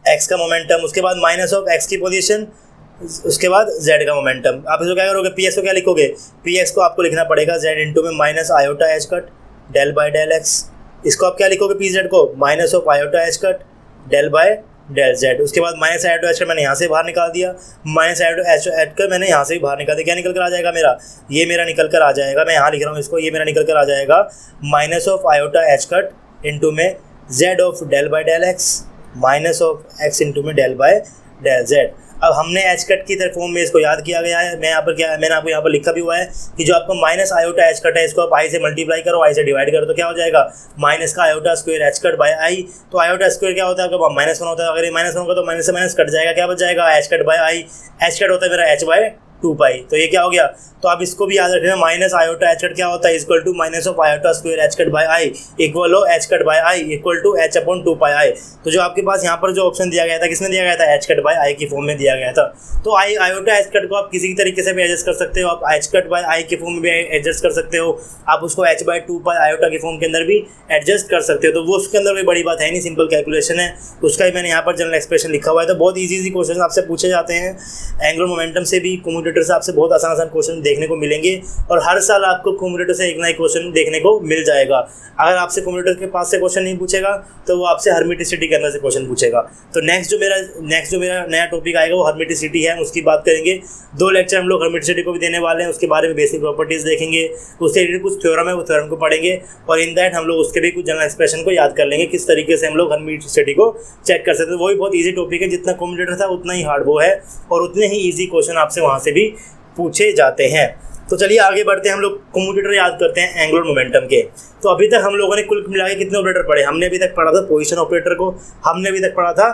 एक्स का मोमेंटम, उसके बाद माइनस ऑफ एक्स की पोजीशन, उसके बाद जेड का मोमेंटम। आप इसको क्या करोगे, पी एक्स को क्या लिखोगे, पी एक्स को आपको लिखना पड़ेगा जेड इंटू में minus iota h cut del by del x. इसको आप क्या लिखोगे, पी जेड को minus of iota h cut del by del z. उसके बाद माइनस आयोटा एच कट मैंने यहाँ से बाहर निकाल दिया, माइनस आयोटा एच कट मैंने यहाँ से भी बाहर निकाल दिया। क्या निकल कर आ जाएगा मेरा, ये मेरा निकल कर आ जाएगा, मैं यहाँ लिख रहा हूँ इसको, ये मेरा निकल कर आ जाएगा minus of iota h cut into में z of del by del x minus of x into में डेल बाय डेल जेड। अब हमने एच कट की फॉर्म में इसको याद किया गया है। मैं यहाँ पर क्या, मैंने आपको यहाँ पर लिखा भी हुआ है कि जो आपका माइनस आयोटा एच कट है, इसको आप आई से मल्टीप्लाई करो, आई से डिवाइड करो, तो क्या हो जाएगा, माइनस का iota square h cut by I. तो आयोटा स्क्वायर क्या होता है आपका, -1 होता है। अगर ये -1 होगा तो माइनस से माइनस कट जाएगा, क्या बच जाएगा, H cut by I. H cut होता है मेरा h/2, टू पाई। तो ये क्या हो गया, तो आप इसको भी याद रखना, माइनस आयोटा एच कट क्या होता है, equal to minus of iota square h cut by I equal हो h cut by I equal to h upon two pi I. तो जो आपके पास यहाँ पर जो ऑप्शन दिया गया था किसमें दिया गया था, एच कट बाई आई की फॉर्म में दिया गया था। तो आई आयोटा एच कट को आप किसी तरीके से भी एडजस्ट कर सकते हो, आप एच कट बाई आई की फॉर्म में भी एडजस्ट कर सकते हो, आप उसको H by two pi iota की फॉर्म के अंदर भी एडजस्ट कर सकते हो। तो वो उसके अंदर कोई बड़ी बात है नहीं, सिंपल कैलकुलेशन है, उसका ही मैंने यहाँ पर जनरल एक्सप्रेशन लिखा हुआ है। तो बहुत ईजी क्वेश्चन आपसे पूछे जाते हैं, एंगुलर मोमेंटम से भी, कम्यूटेटर से आपसे बहुत आसान क्वेश्चन देखने को मिलेंगे और हर साल आपको कम्यूटेटर से एक नया क्वेश्चन देखने को मिल जाएगा। अगर आपसे कम्यूटेटर के पास से क्वेश्चन नहीं पूछेगा तो वो आपसे हर्मिटिसिटी के अंदर से क्वेश्चन पूछेगा। तो नेक्स्ट जो मेरा नया टॉपिक आएगा वो हर्मिटिसिटी है, उसकी बात करेंगे। 2 लेक्चर हम लोग हर्मिटिसिटी को भी देने वाले हैं, उसके बारे में बेसिक प्रॉपर्टीज देखेंगे, उससे रिलेटेड कुछ थ्योरम है वो थ्योरम को पढ़ेंगे और इन दैट हम लोग उसके भी कुछ जनरल एक्सप्रेशन को याद कर लेंगे, किस तरीके से हम लोग हर्मिटिसिटी को चेक कर सकते हैं। वो भी बहुत ईजी टॉपिक है, जितना कम्यूटेटर था उतना ही हार्ड वो है और उतने ही ईजी क्वेश्चन आपसे वहाँ से भी पूछे जाते हैं। तो चलिए आगे बढ़ते हैं, हम लोग कम्यूटेटर याद करते हैं एंगुलर मोमेंटम के। तो अभी तक हम लोगों ने कुल मिला के कितने ऑपरेटर पढ़े, हमने अभी तक पढ़ा था पोजीशन ऑपरेटर को, हमने अभी तक पढ़ा था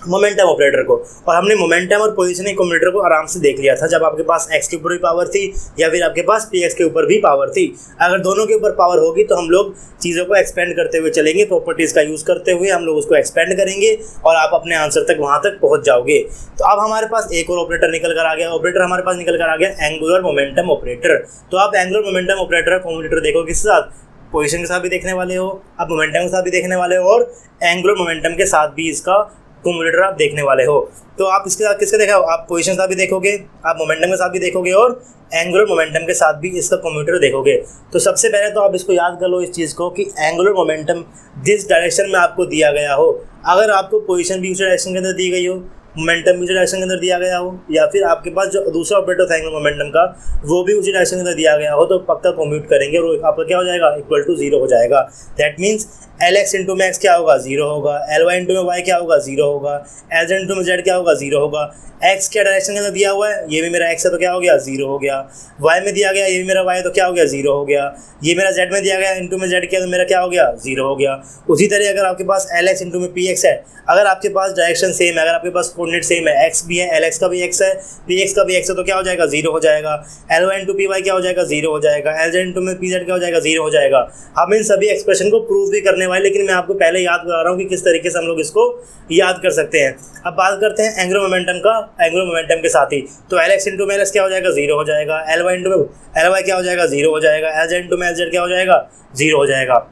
मोमेंटम ऑपरेटर को, और हमने मोमेंटम और पोजीशनिंग कम्यूटेटर को आराम से देख लिया था जब आपके पास एक्स के ऊपर भी पावर थी या फिर आपके पास पी एक्स के ऊपर भी पावर थी। अगर दोनों के ऊपर पावर होगी तो हम लोग चीज़ों को एक्सपेंड करते हुए चलेंगे, प्रॉपर्टीज़ का यूज़ करते हुए हम लोग उसको एक्सपेंड करेंगे और आप अपने आंसर तक वहाँ तक पहुँच जाओगे। तो अब हमारे पास एक और ऑपरेटर निकल कर आ गया, ऑपरेटर हमारे पास निकल कर आ गया एंगुलर मोमेंटम ऑपरेटर। तो आप एंगुलर मोमेंटम ऑपरेटर कम्यूटेटर देखो किसके साथ, पोजीशन के साथ भी देखने वाले हो, आप मोमेंटम के साथ भी देखने वाले हो और एंगुलर मोमेंटम के साथ भी इसका कम्यूटेटर आप देखने वाले हो। तो आप इसके साथ किसके देखा, आप पोजीशन के साथ भी देखोगे, आप मोमेंटम के साथ भी देखोगे और एंगुलर मोमेंटम के साथ भी इसका कम्यूटेटर देखोगे। तो सबसे पहले तो आप इसको याद कर लो इस चीज़ को कि एंगुलर मोमेंटम जिस डायरेक्शन में आपको दिया गया हो, अगर आपको पोजीशन भी उसी डायरेक्शन के अंदर दी गई हो, मोमेंटम भी उसी डायरेक्शन के अंदर दिया गया हो, या फिर आपके पास जो दूसरा ऑपरेटर था एंगुलर मोमेंटम का वो भी उसी डायरेक्शन के अंदर दिया गया हो, तो पक्का कम्यूट करेंगे और आपका क्या हो जाएगा, इक्वल टू 0 हो जाएगा। That means L x into में एक्स क्या होगा, 0 होगा, एल वाई इंटू में वाई क्या होगा, 0 होगा, एल जेड इंटू में जेड क्या होगा, 0 होगा। एक्स क्या डायरेक्शन के अंदर दिया हुआ है, ये भी मेरा एक्स है तो क्या हो गया, 0 हो गया। वाई में दिया गया, ये भी मेरा वाई है तो क्या हो गया, 0 हो गया। ये मेरा जेड में दिया गया, इंटू में जेड किया तो मेरा क्या हो गया, 0 हो गया। उसी तरह अगर आपके पास एल एक्स इंटू में पी एक्स है, अगर आपके पास डायरेक्शन सेम है, अगर आपके पास कोऑर्डिनेट सेम है, एक्स भी है, एल एक्स का भी एक्स है, पी एक्स का भी एक्स है तो क्या हो जाएगा, 0 हो जाएगा। L y into p y क्या हो जाएगा, 0 हो जाएगा। एल जेड इंटू में पी जेड क्या हो जाएगा, 0 हो जाएगा। हम इन सभी एक्सप्रेशन को प्रूव भी करने वाले, लेकिन मैं आपको पहले याद करा रहा हूँ कि किस तरीके से हम लोग इसको याद कर सकते हैं। अब बात करते हैं एंगुलर मोमेंटम का, एंगुलर मोमेंटम के साथ ही। तो एल एक्स इंटू में एल एक्स क्या हो जाएगा, 0 हो जाएगा। एल वाई इंटू में एल वाई क्या हो जाएगा, 0 हो जाएगा। एल जेड इंटू में एल जेड क्या हो जाएगा, 0 हो जाएगा।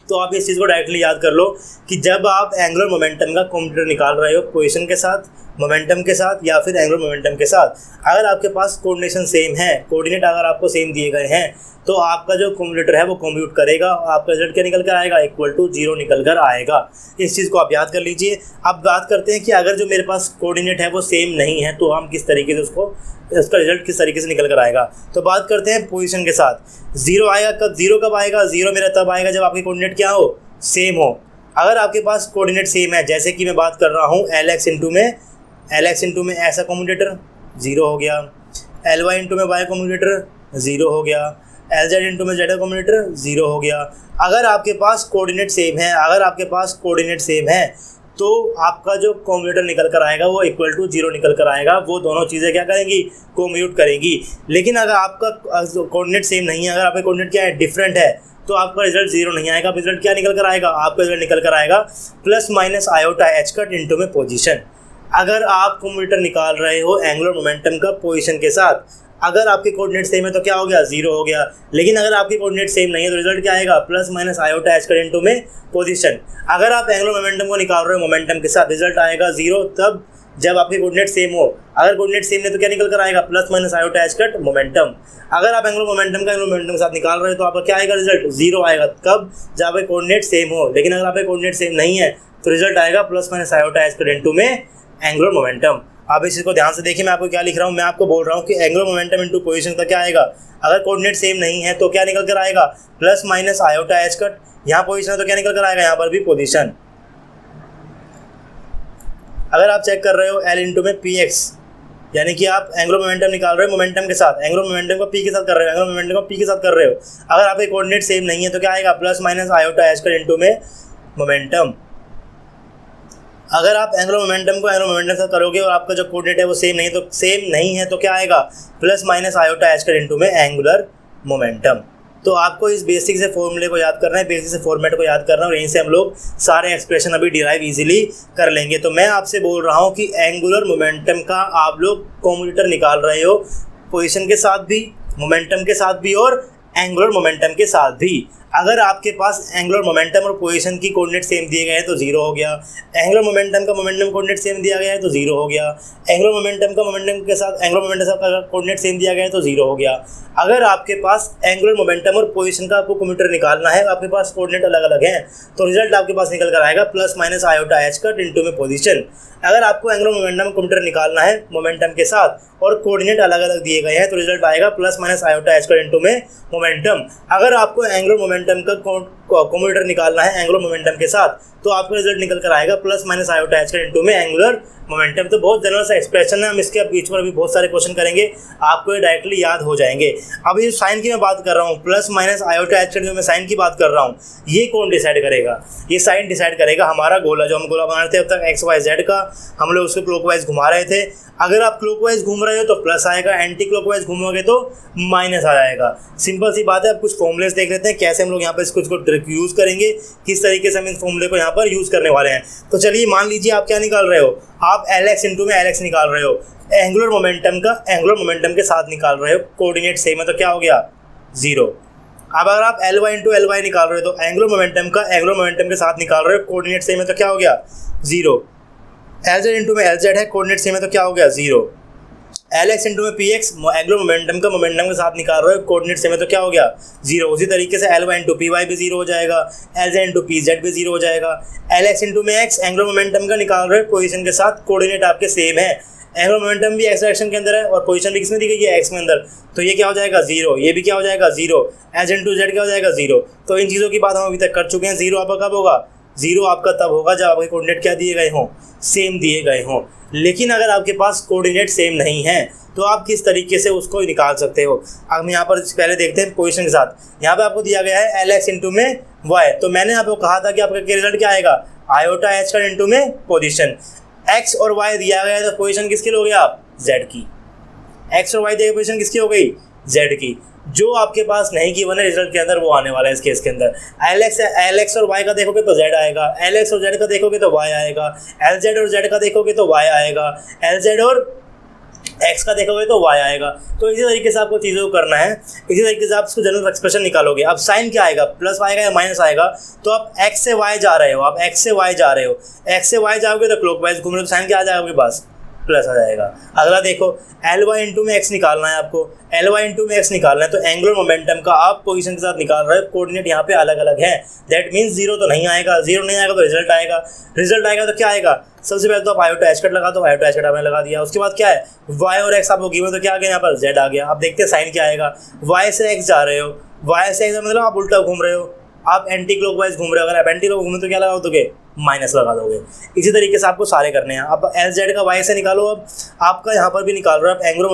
तो आप इस चीज़ को डायरेक्टली याद कर लो कि जब आप एंगुलर मोमेंटम का कम्यूटेटर निकाल रहे हो पोजीशन के साथ, मोमेंटम के साथ या फिर एंगुलर मोमेंटम के साथ, अगर आपके पास कोऑर्डिनेशन सेम है, कोऑर्डिनेट अगर आपको सेम दिए गए हैं, तो आपका जो कम्यूटेटर है वो कम्यूट करेगा, आपका रिजल्ट क्या निकल कर आएगा, इक्वल टू 0 निकल कर आएगा। इस चीज़ को आप याद कर लीजिए। अब बात करते हैं कि अगर जो मेरे पास कोऑर्डिनेट है वो सेम नहीं है तो हम किस तरीके से उसका रिजल्ट किस तरीके से निकल कर आएगा। तो बात करते हैं पोजीशन के साथ। 0 आएगा कब, 0 कब आएगा, 0 मेरा तब आएगा जब आपके कोऑर्डिनेट क्या हो, सेम हो। अगर आपके पास कोऑर्डिनेट सेम है, जैसे कि मैं बात कर रहा हूँ एल एक्स इंटू में ऐसा कम्यूटेटर 0 हो गया, एल वाई इंटू में वाई कम्यूटेटर 0 हो गया, एल जेड इंटू में जेड कम्यूटेटर 0 हो गया। अगर आपके पास कोऑर्डिनेट सेम है, तो आपका जो कम्यूटेटर निकल कर आएगा वो इक्वल टू 0 निकल कर आएगा। वो दोनों चीज़ें क्या करेंगी, कोम्यूट करेंगी। लेकिन अगर आपका कोऑर्डिनेट सेम नहीं है, अगर आपका कोऑर्डिनेट क्या है, डिफरेंट है, तो आपका रिजल्ट 0 नहीं आएगा। रिजल्ट क्या निकल कर आएगा, आपका रिजल्ट निकल कर आएगा plus minus iota h cut into में पोजीशन। अगर आप कम्यूटेटर निकाल रहे हो एंगुलर मोमेंटम का पोजीशन के साथ, अगर आपके कोऑर्डिनेट सेम है तो क्या हो गया, 0 हो गया। लेकिन अगर आपके कोऑर्डिनेट सेम नहीं है तो रिजल्ट क्या आएगा, plus minus iota h cut into में पोजीशन। अगर आप एंगुलर मोमेंटम को निकाल रहे हो मोमेंटम के साथ, रिजल्ट आएगा 0 तब जब आपके कोऑर्डिनेट सेम हो। अगर कोऑर्डिनेट सेम नहीं तो क्या निकल कर आएगा, plus minus iota h cut momentum. अगर आप एंगुलर मोमेंटम का एंगुलर मोमेंटम के साथ निकाल रहे हो तो आपका क्या आएगा, रिजल्ट 0 आएगा। कब, जब आपके कोऑर्डिनेट सेम हो। लेकिन अगर आपके कोऑर्डिनेट सेम नहीं है तो रिजल्ट आएगा plus minus iota h cut into में एंगुलर मोमेंटम। आप इस चीज़ को ध्यान से देखिए, मैं आपको क्या लिख रहा हूँ। मैं आपको बोल रहा हूँ कि एंगुलर मोमेंटम इंटू पोजीशन का क्या आएगा, अगर कोऑर्डिनेट सेम नहीं है तो क्या निकल कर आएगा, plus minus iota h cut. यहाँ पोजीशन है तो क्या निकल कर आएगा, यहाँ पर भी पोजीशन। अगर आप चेक कर रहे हो एल इंटू में पी एक्स, यानी कि आप एंगुलर मोमेंटम निकाल रहे हो मोमेंटम के साथ, एंगुलर मोमेंटम को पी के साथ कर रहे हो, एंगुलर मोमेंटम को पी के साथ कर रहे हो। अगर आपके कोऑर्डिनेट सेम नहीं है तो क्या आएगा, plus minus iota h cut into में मोमेंटम। अगर आप एंगुलर मोमेंटम को एंगुलर मोमेंटम से करोगे और आपका जो कोऑर्डिनेट है वो सेम नहीं है तो क्या आएगा, प्लस माइनस आयोटा एच कर इंटू में एंगुलर मोमेंटम। तो आपको इस बेसिक से फॉर्मूले को याद करना है, बेसिक से फॉर्मेट को याद करना है और यहीं से हम लोग सारे एक्सप्रेशन अभी डिराइव इजीली कर लेंगे। तो मैं आपसे बोल रहा हूँ कि एंगुलर मोमेंटम का आप लोग कॉम्यूटेटर निकाल रहे हो पोजीशन के साथ भी, मोमेंटम के साथ भी और एंगुलर मोमेंटम के साथ भी। अगर आपके पास एंगुलर मोमेंटम और पोजीशन की कोऑर्डिनेट सेम दिए गए हैं तो जीरो हो गया, एंगुलर मोमेंटम का मोमेंटम कोऑर्डिनेट सेम दिया गया है तो जीरो हो गया, एंगुलर मोमेंटम का मोमेंटम के साथ एंगुलर मोमेंटम का कोऑर्डिनेट सेम दिया गया है तो जीरो हो गया। अगर आपके पास एंगुलर मोमेंटम और पोजीशन का आपको कम्यूटेटर निकालना है, आपके पास कोऑर्डिनेट अलग अलग हैं, तो रिजल्ट आपके पास निकल कर आएगा plus minus iota h cut into में पोजीशन। अगर आपको एंगुलर मोमेंटम कम्यूटेटर निकालना है मोमेंटम के साथ और कोऑर्डिनेट अलग अलग दिए गए हैं तो रिजल्ट आएगा plus minus iota h cut into में मोमेंटम। अगर आपको एंगुलर मोमेंटम का कम्यूटेटर निकालना है एंगुलर मोमेंटम के साथ तो आपका रिजल्ट निकल कर आएगा plus minus iota h cut into में एंगुलर मोमेंटम। तो बहुत जनरल सा एक्सप्रेशन है, हम इसके बीच में अभी बहुत सारे क्वेश्चन करेंगे, आपको ये डायरेक्टली याद हो जाएंगे। अब ये साइन की मैं बात कर रहा हूँ, plus minus iota h cut जो मैं साइन की बात कर रहा हूँ, ये कौन डिसाइड करेगा? ये साइन डिसाइड करेगा हमारा गोला, जो हम गोला बना रहे थे अब तक एक्स वाई जेड का, हम लोग उसको क्लॉकवाइज घुमा रहे थे। अगर आप क्लॉकवाइज घूम रहे हो तो प्लस आएगा, एंटी क्लॉकवाइज घूमोगे तो माइनस आ जाएगा। सिंपल सी बात है। अब कुछ फॉर्मुलेस देख लेते हैं कैसे हम लोग यहाँ पर इसको ट्रिक यूज़ करेंगे, किस तरीके से हम इस फॉर्मूले को यहाँ पर यूज़ करने वाले हैं। तो चलिए मान लीजिए आप क्या निकाल रहे हो, आप एल एक्स इंटू में एल एक्स निकाल रहे हो, एंगुलर मोमेंटम का एंगुलर मोमेंटम के साथ निकाल रहे हो, कोऑर्डिनेट सेम है तो क्या हो गया, जीरो। अब अगर आप L y into L y निकाल रहे हो तो एंगुलर मोमेंटम का एंगुलर मोमेंटम के साथ निकाल रहे हो, कोऑर्डिनेट सेम है तो क्या हो गया, जीरो। एल जेड इंटू में एल जेड है, कोऑर्डिनेट सेम है तो क्या हो गया, जीरो। एल एक्स इंटू में पी एक्स एंगुलर मोमेंटम का मोमेंटम के साथ निकाल रहे हो, कोऑर्डिनेट सेम है तो क्या हो गया, जीरो। उसी तरीके से L y into p y भी जीरो हो जाएगा, L z into p z भी जीरो हो जाएगा। एल एक्स इंटू में एक्स एंगुलर मोमेंटम का निकाल रहे हो पोजीशन के साथ, कोऑर्डिनेट आपके सेम है, एंगुलर मोमेंटम भी एक्स डायरेक्शन के अंदर है और पोजीशन भी किसमें दी गई है, एक्स में अंदर, तो ये क्या हो जाएगा, जीरो। ये भी क्या हो जाएगा, जीरो। एल इंटू जेड क्या हो जाएगा, जीरो। तो इन चीज़ों की बात हम अभी तक कर चुके हैं। जीरो आपका कब होगा, जीरो आपका तब होगा जब आपके कोऑर्डिनेट क्या दिए गए हों, सेम दिए गए हों। लेकिन अगर आपके पास कोऑर्डिनेट सेम नहीं है तो आप किस तरीके से उसको निकाल सकते हो। अब हम यहाँ पर पहले देखते हैं पोजीशन के साथ। यहाँ पे आपको दिया गया है एल एक्स इंटू में वाई, तो मैंने आपको कहा था कि आपका रिजल्ट क्या आएगा, आयोटा एच कट इंटू में पोजीशन। एक्स और वाई दिया गया है तो पोजीशन किसकी लोगे आप, जेड की। एक्स और वाई दिया पोजीशन किसकी हो गई, जेड की। जो आपके पास नहीं गिवन है रिजल्ट के अंदर वो आने वाला है इस केस के अंदर। एल एक्स और वाई का देखोगे तो जेड आएगा, एल एक्स और जेड का देखोगे तो वाई आएगा, एल जेड और जेड का देखोगे तो वाई आएगा, एल जेड और एक्स का देखोगे तो वाई आएगा। तो इसी तरीके से आपको चीज़ों को करना है, इसी तरीके से आप इसको जनरल एक्सप्रेशन निकालोगे। अब साइन क्या आएगा, प्लस आएगा या माइनस आएगा, तो आप एक्स से वाई जा रहे हो, आप एक्स से वाई जा रहे हो, एक्स से वाई जाओगे तो क्लॉकवाइज घूम रहे हो तो साइन क्या आ जाएगा आपके पास, प्लस आ जाएगा। अगला देखो एल वाई इंटू में एक्स निकालना है आपको, एल वाई इंटू में एक्स निकालना है तो एंगुलर मोमेंटम का आप पोजीशन के साथ निकाल रहे हो, कोऑर्डिनेट यहाँ पे अलग अलग है, दैट मीन्स जीरो तो नहीं आएगा। जीरो नहीं आएगा तो रिजल्ट आएगा, रिजल्ट आएगा तो क्या आएगा, सबसे पहले तो आप आयोटा एच कट लगा दो, आयोटा एच कट आपने लगा दिया। उसके बाद क्या है, वाई और एक्स आपको गिवन तो क्या आ गया, यहाँ पर जेड आ गया। अब देखते हैं साइन क्या आएगा, वाई से एक्स जा रहे हो, वाई से एक्स मतलब आप उल्टा घूम रहे हो, आप एंटी क्लॉकवाइज घूम रहे हो। अगर आप एंटी क्लॉक घूमे तो क्या लगा दोगे, माइनस लगा दोगे। इसी तरीके से आपको सारे करने हैं। अब एल जेड का वाई से निकालो, अब आपका यहाँ पर भी निकाल रहे हो आप एंगुलर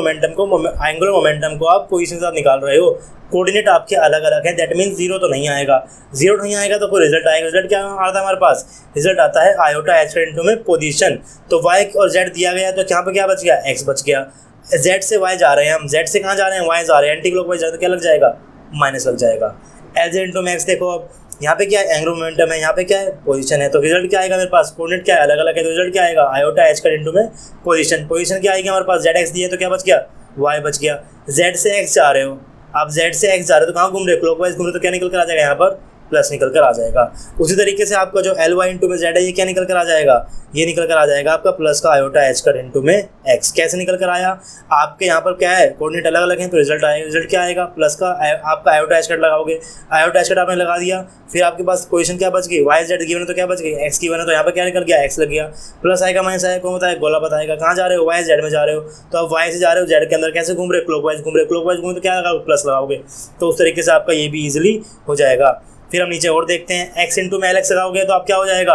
मोमेंटम को आप पोजीशन के साथ निकाल रहे हो, कोऑर्डिनेट आपके अलग अलग हैं, दैट मीन्स जीरो तो नहीं आएगा। जीरो नहीं आएगा तो कोई रिजल्ट आएगा। रिजल्ट क्या आता है हमारे पास, रिजल्ट आता है आयोटा एच इंटू में पोजीशन। तो वाई और जेड दिया गया तो यहाँ पर क्या बच गया, एक्स बच गया। जेड से वाई जा रहे हैं हम, जेड से कहाँ जा रहे हैं, वाई जा रहे हैं, एंटी क्लॉकवाइज जा रहे हैं तो क्या लग जाएगा, माइनस लग जाएगा। एल जेड इंटू में एक्स देखो, अब यहाँ पे क्या है, एंगुलर मोमेंटम है, यहाँ पे क्या है, पोजीशन है, तो रिजल्ट क्या आएगा मेरे पास, कोऑर्डिनेट क्या है, अलग अलग है, तो रिजल्ट क्या आएगा, आयोटा एच कट इंटू में पोजीशन। पोजीशन क्या आएगी हमारे पास, जेड एक्स दिए तो क्या बच गया, वाई बच गया। जेड से एक्स जा रहे हो, आप जेड से एक्स जा रहे हो तो कहाँ घूम रहे हो, क्लॉकवाइज घूम रहे हो तो क्या निकल कर आ जाएगा, यहाँ पर प्लस निकल कर आ जाएगा। उसी तरीके से आपका जो एल वाई इंटू में जेड है ये क्या निकल कर आ जाएगा, ये निकल कर आ जाएगा आपका प्लस का आयोटा एच कट इंटू में एक्स। कैसे निकल कर आया, आपके यहाँ पर क्या है, कोऑर्डिनेट अलग अलग हैं तो रिजल्ट आएगा। रिजल्ट क्या आएगा, प्लस का आपका आयोटा एच कट लगाओगे, आयोटा एच कट आपने लगा दिया, फिर आपके पास पोजीशन क्या बच गई, वाई जेड गिवन है तो क्या बच गई, एक्स गिवन है तो यहाँ पर क्या निकल गया, एक्स लग गया। प्लस आएगा माइनस आएगा, कौन बताएगा, गोला बताएगा। कहाँ जा रहे हो, वाई जेड में जा रहे हो, तो आप वाई से जा रहे हो जेड के अंदर, कैसे घूम रहे हो, क्लॉकवाइज घूम रहे हो, क्लॉकवाइज घूम तो क्या लगाओगे, प्लस लगाओगे। तो उस तरीके से आपका ये भी ईजिली हो जाएगा। फिर हम नीचे और देखते हैं, एक्स इंटू में एल एक्स लगाओगे तो आप क्या हो जाएगा,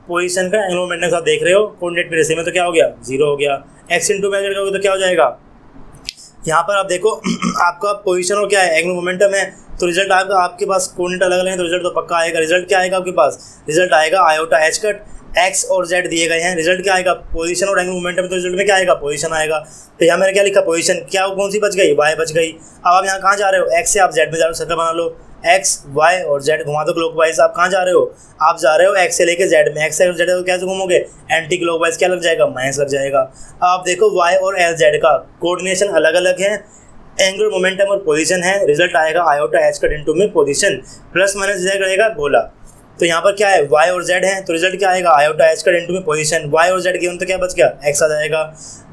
पोजीशन का एंगुलर मोमेंटम के साथ देख रहे हो, कोऑर्डिनेट मेरे सेम है तो क्या हो गया, जीरो हो गया। एक्स इंटू में एल लगाओगे तो क्या हो जाएगा, यहाँ पर आप देखो आपका पोजीशन और क्या है, एंगुलर मोमेंटम है, तो रिजल्ट आएगा आपके पास, कोऑर्डिनेट अलग अलग है तो रिजल्ट तो पक्का आएगा। रिजल्ट क्या आएगा आपके पास, रिजल्ट आएगा आयोटा एच कट एक्स और जेड दिए गए हैं, रिजल्ट क्या आएगा, पोजीशन और एंगुलर मोमेंटम, तो रिजल्ट में क्या आएगा, पोजीशन आएगा। तो यहाँ मैंने क्या लिखा, पोजीशन, क्या कौन सी बच गई, वाई बच गई। अब आप यहाँ कहाँ जा रहे हो, एक्स से आप जेड में जा रहे हो, सर्कल बना लो, एक्स वाई और जेड घुमा दो क्लॉकवाइज। आप कहाँ जा रहे हो, आप जा रहे हो एक्स से लेके जेड में, एक्स से जेड को कैसे घूमोगे, एंटी क्लॉकवाइज, क्या लग जाएगा, माइनस लग जाएगा। अब आप देखो वाई और एल जेड का कोऑर्डिनेशन अलग अलग है, एंगुलर मोमेंटम और पोजीशन है, रिजल्ट आएगा आयोटा एच कट इनटू में पोजीशन प्लस माइनस जेड रहेगा गोला। तो यहाँ पर क्या है, वाई और जेड है, तो रिजल्ट क्या आएगा, आयोटा एच कट इनटू में पोजीशन, वाई और जेड गिवन तो क्या बच गया, एक्स आ जाएगा।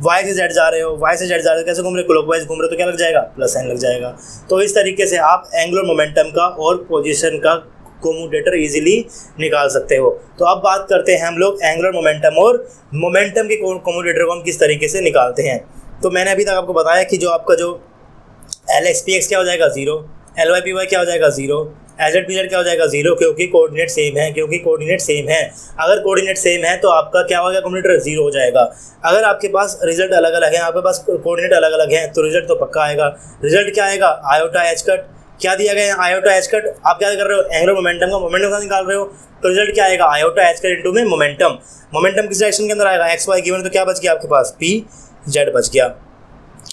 वाई से जेड जा रहे हो, वाई से जेड जा रहे हो, कैसे घूम रहे हो, क्लॉकवाइज घूम रहे हो, तो क्या लग जाएगा, प्लस साइन लग जाएगा। तो इस तरीके से आप एंगुलर मोमेंटम का और पोजीशन का कोमोटेटर इजीली निकाल सकते हो। तो अब बात करते हैं हम लोग एंगुलर मोमेंटम और मोमेंटम के कोमोटेटर को हम किस तरीके से निकालते हैं। तो मैंने अभी तक आपको बताया कि जो आपका जो एल एक्स पी एक्स क्या हो जाएगा 0, एल वाई पी वाई क्या हो जाएगा 0, एज एड पी जेड क्या हो जाएगा 0, क्योंकि कोऑर्डिनेट सेम है, अगर कोऑर्डिनेट सेम है तो आपका क्या होगा, कोमोटेटर 0 हो जाएगा। अगर आपके पास रिजल्ट अलग अलग है, आपके पास कोऑर्डिनेट अलग अलग हैं, तो रिजल्ट तो पक्का आएगा। रिजल्ट क्या आएगा, आयोटा एच कट, क्या दिया गया है, आयोटा एच कट। आप क्या कर रहे हो, एंगुलर मोमेंटम का मोमेंटम निकाल रहे हो, तो रिजल्ट क्या आएगा, आयोटा एच कट इनटू में मोमेंटम। मोमेंटम किस डायरेक्शन के अंदर आएगा, एक्स वाई गिवन, तो क्या बच गया आपके पास, पी जेड बच गया।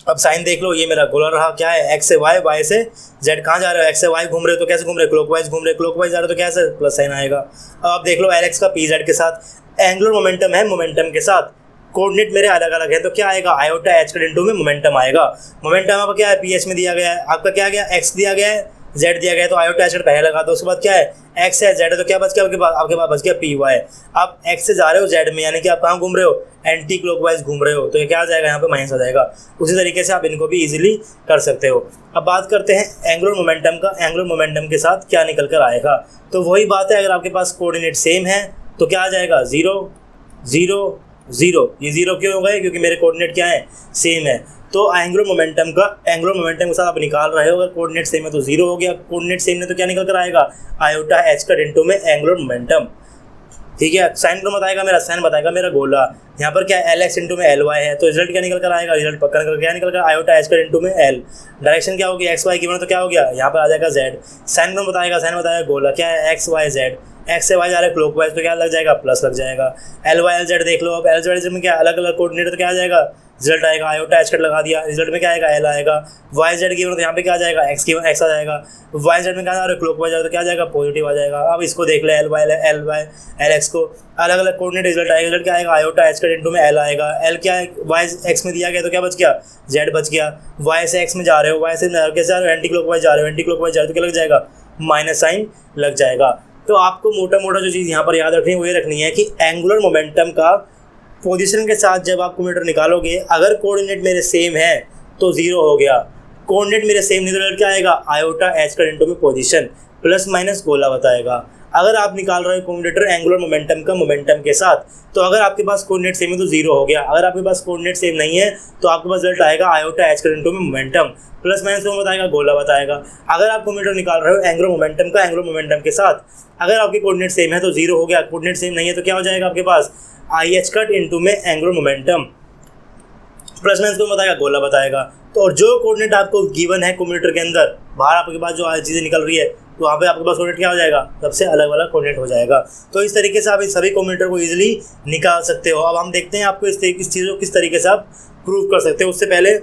अब साइन देख लो, ये मेरा गोला रहा, क्या है, एक्स से वाई, वाई से जेड, कहाँ जा रहे हो, एक्स से वाई घूम रहे हो तो कैसे घूम रहे हो, क्लॉकवाइज घूम रहे हो, क्लॉकवाइज जा रहे हो तो कैसे, प्लस साइन आएगा। अब आप देख लो एल एक्स का पी जेड के साथ, एंगुलर मोमेंटम है मोमेंटम के साथ, कोऑर्डिनेट मेरे अलग अलग है, तो क्या आएगा, आयोटा एच कट इनटू में मोमेंटम आएगा। मोमेंटम आपका क्या है, पी एच में दिया गया है, आपका क्या गया, एक्स दिया गया है, जेड दिया गया है, तो आयोटा एच कट पहले लगा दो। उसके बाद क्या है, एक्स है, जेड है, तो क्या बच गया आपके पास बच गया पी वाई। आप एक्स से जा रहे हो जेड में, यानी कि आप कहाँ घूम रहे हो, एंटी क्लॉकवाइज घूम रहे हो, तो ये क्या आ जाएगा, यहाँ पे माइनस आ जाएगा। उसी तरीके से आप इनको भी इजीली कर सकते हो। अब बात करते हैं एंगुलर मोमेंटम का, एंगुलर मोमेंटम के साथ क्या निकल कर आएगा। तो वही बात है, अगर आपके पास कोऑर्डिनेट सेम है तो क्या आ जाएगा, 0 0 0। ये 0 क्यों हो गए, क्योंकि मेरे कोऑर्डिनेट क्या है, सेम है। तो एंगुलर मोमेंटम के साथ आप निकाल रहे हो, अगर कोऑर्डिनेट सेम है तो 0 हो गया, कोऑर्डिनेट सेम है तो क्या निकल कर आएगा, आयोटा एच कट इनटू में एंगुलर मोमेंटम। ठीक है, साइन कौन बताएगा, मेरा साइन बताएगा मेरा गोला। यहाँ पर क्या एल एक्स इंटू में एल वाई है, तो रिजल्ट क्या निकल कर आएगा, रिजल्ट पक्का निकल क्या निकल कर, आयोटा एच कट इंटू में एल। डायरेक्शन क्या होगी, एक्स वाई की, तो क्या हो गया, यहाँ पर आ जाएगा जेड। साइन कौन बताएगा, साइन बताएगा गोला, क्या है, एक्स वाई जेड, एक्स से वाई जा रहा है क्लॉकवाइज, तो क्या लग जाएगा, प्लस लग जाएगा। एल वाई एल जेड देख लो, अब एल जेड में क्या अलग अलग कोऑर्डिनेट, तो क्या आ जाएगा, रिजल्ट आएगा, आयोटा एच कट लगा दिया, रिजल्ट में क्या आएगा, एल आएगा। वाई जेड गिवन तो यहाँ पे क्या आ जाएगा, एक्स आ जाएगा। वाई जेड में क्या आ रहा है, क्लॉकवाइज आ रहा है, तो क्या आ जाएगा, पॉजिटिव आ जाएगा। अब इसको देख ले, एल वाई एल एक्स को अलग अलग कोऑर्डिनेट, रिजल्ट आएगा, रिजल्ट क्या आएगा, आयोटा एच कट इनटू में एल आएगा। एल क्या है, वाई एक्स में दिया गया, तो क्या बच गया, जेड बच गया। वाई से एक्स में जा रहे हो, वाई से कैसे जा रहे हो, एंटी क्लॉकवाइज जा रहे हो, एंटी क्लॉकवाइज जा रहे हो, तो क्या लग जाएगा, माइनस साइन लग जाएगा। तो आपको मोटा मोटा जो चीज़ यहाँ पर याद रखनी है वो ये रखनी है कि एंगुलर मोमेंटम का पोजीशन के साथ जब आप कोमोटेटर निकालोगे, अगर कोऑर्डिनेट मेरे सेम है तो 0 हो गया, कोऑर्डिनेट मेरे सेम नहीं तो रिजल्ट क्या आएगा, आयोटा एच कट इनटू में पोजीशन प्लस माइनस गोला बताएगा। अगर आप निकाल रहे हो कोमोटेटर एंगुलर मोमेंटम का मोमेंटम के साथ, तो अगर आपके पास कोऑर्डिनेट सेम है तो 0 हो गया, अगर आपके पास कोऑर्डिनेट सेम नहीं है तो आपके पास रिजल्ट आएगा आयोटा एच कट इनटू में मोमेंटम प्लस माइनस को बताएगा, गोला बताएगा। अगर आप कोमोटेटर निकाल रहे हो एंगुलर मोमेंटम का एंगुलर मोमेंटम के साथ, अगर आपके कोऑर्डिनेट सेम है तो 0 हो गया, कोऑर्डिनेट सेम नहीं है तो क्या हो जाएगा आपके पास, आई एच कट इनटू में एंगुलर मोमेंटम प्लस माइनस को बताएगा, गोला बताएगा। तो और जो कोऑर्डिनेट आपको गिवन है कोमोटेटर के अंदर, बाहर आपके पास जो चीज़ें निकल रही है, तो वहाँ पे आपके पास कोऑर्डिनेट क्या हो जाएगा, सबसे अलग अलग कोऑर्डिनेट हो जाएगा। तो इस तरीके से आप इन सभी कोमोटेटर को इजीली निकाल सकते हो। अब हम देखते हैं आपको इस चीज़ को किस तरीके से आप प्रूव कर सकते हो। उससे पहले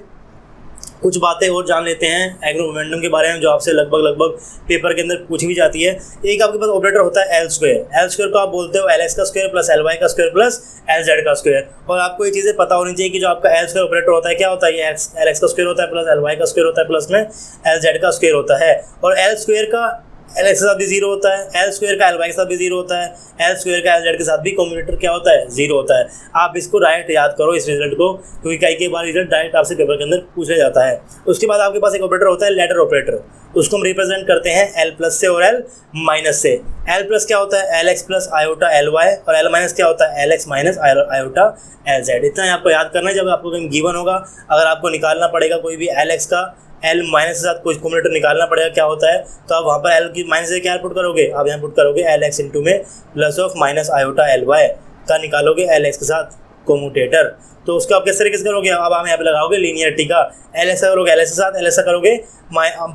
कुछ बातें और जान लेते हैं एंगुलर मोमेंटम के बारे में, जो आपसे लगभग पेपर के अंदर पूछी भी जाती है। एक आपके पास ऑपरेटर होता है एल स्क्वायर को आप बोलते हो एल एक्स का स्क्वायर प्लस एल वाई का स्क्वायर प्लस एल जेड का स्क्वायर। और आपको ये चीज़ें पता होनी चाहिए कि जो आपका एल स्क्वायर ऑपरेटर होता है क्या होता है, ये एल एक्स का स्क्वायर होता है प्लस एल वाई का स्क्वायर होता है प्लस में एल जेड का स्क्वायर होता है। और एल स्क्वायर का एल एक्स के साथ भी 0 होता है, एल स्क्वायर का एल वाई के साथ भी 0 होता है, एल स्क्वायर का एल जेड के साथ भी कोमोटेटर क्या होता है, 0 होता है। आप इसको डायरेक्ट याद करो इस रिजल्ट को, क्योंकि कई बार रिजल्ट डायरेक्ट आपसे पेपर के अंदर पूछा जाता है। उसके बाद आपके पास एक ऑपरेटर होता है लेटर ऑपरेटर, उसको हम रिप्रेजेंट करते हैं एल प्लस से और एल माइनस से। एल प्लस क्या होता है, L x plus iota L y, और एल माइनस क्या होता है, L x minus iota L z. इतना ही आपको याद करना है। जब आपको कहीं गिवन होगा, अगर आपको निकालना पड़ेगा कोई भी एल एक्स का एल माइनस के साथ कोई कोमोटेटर निकालना पड़ेगा क्या होता है, तो आप वहाँ पर एल की माइनस से क्या पुट करोगे, आप यहाँ पुट करोगे एल एक्स इंटू में plus of minus iota L y का निकालोगे एल एक्स के साथ कोमोटेटर। तो उसको आप किस तरीके से करोगे, अब आप यहाँ पे लगाओगे लीनियरिटी का, एल एक्स करोगे एल एक्स के साथ, एल एक्स करोगे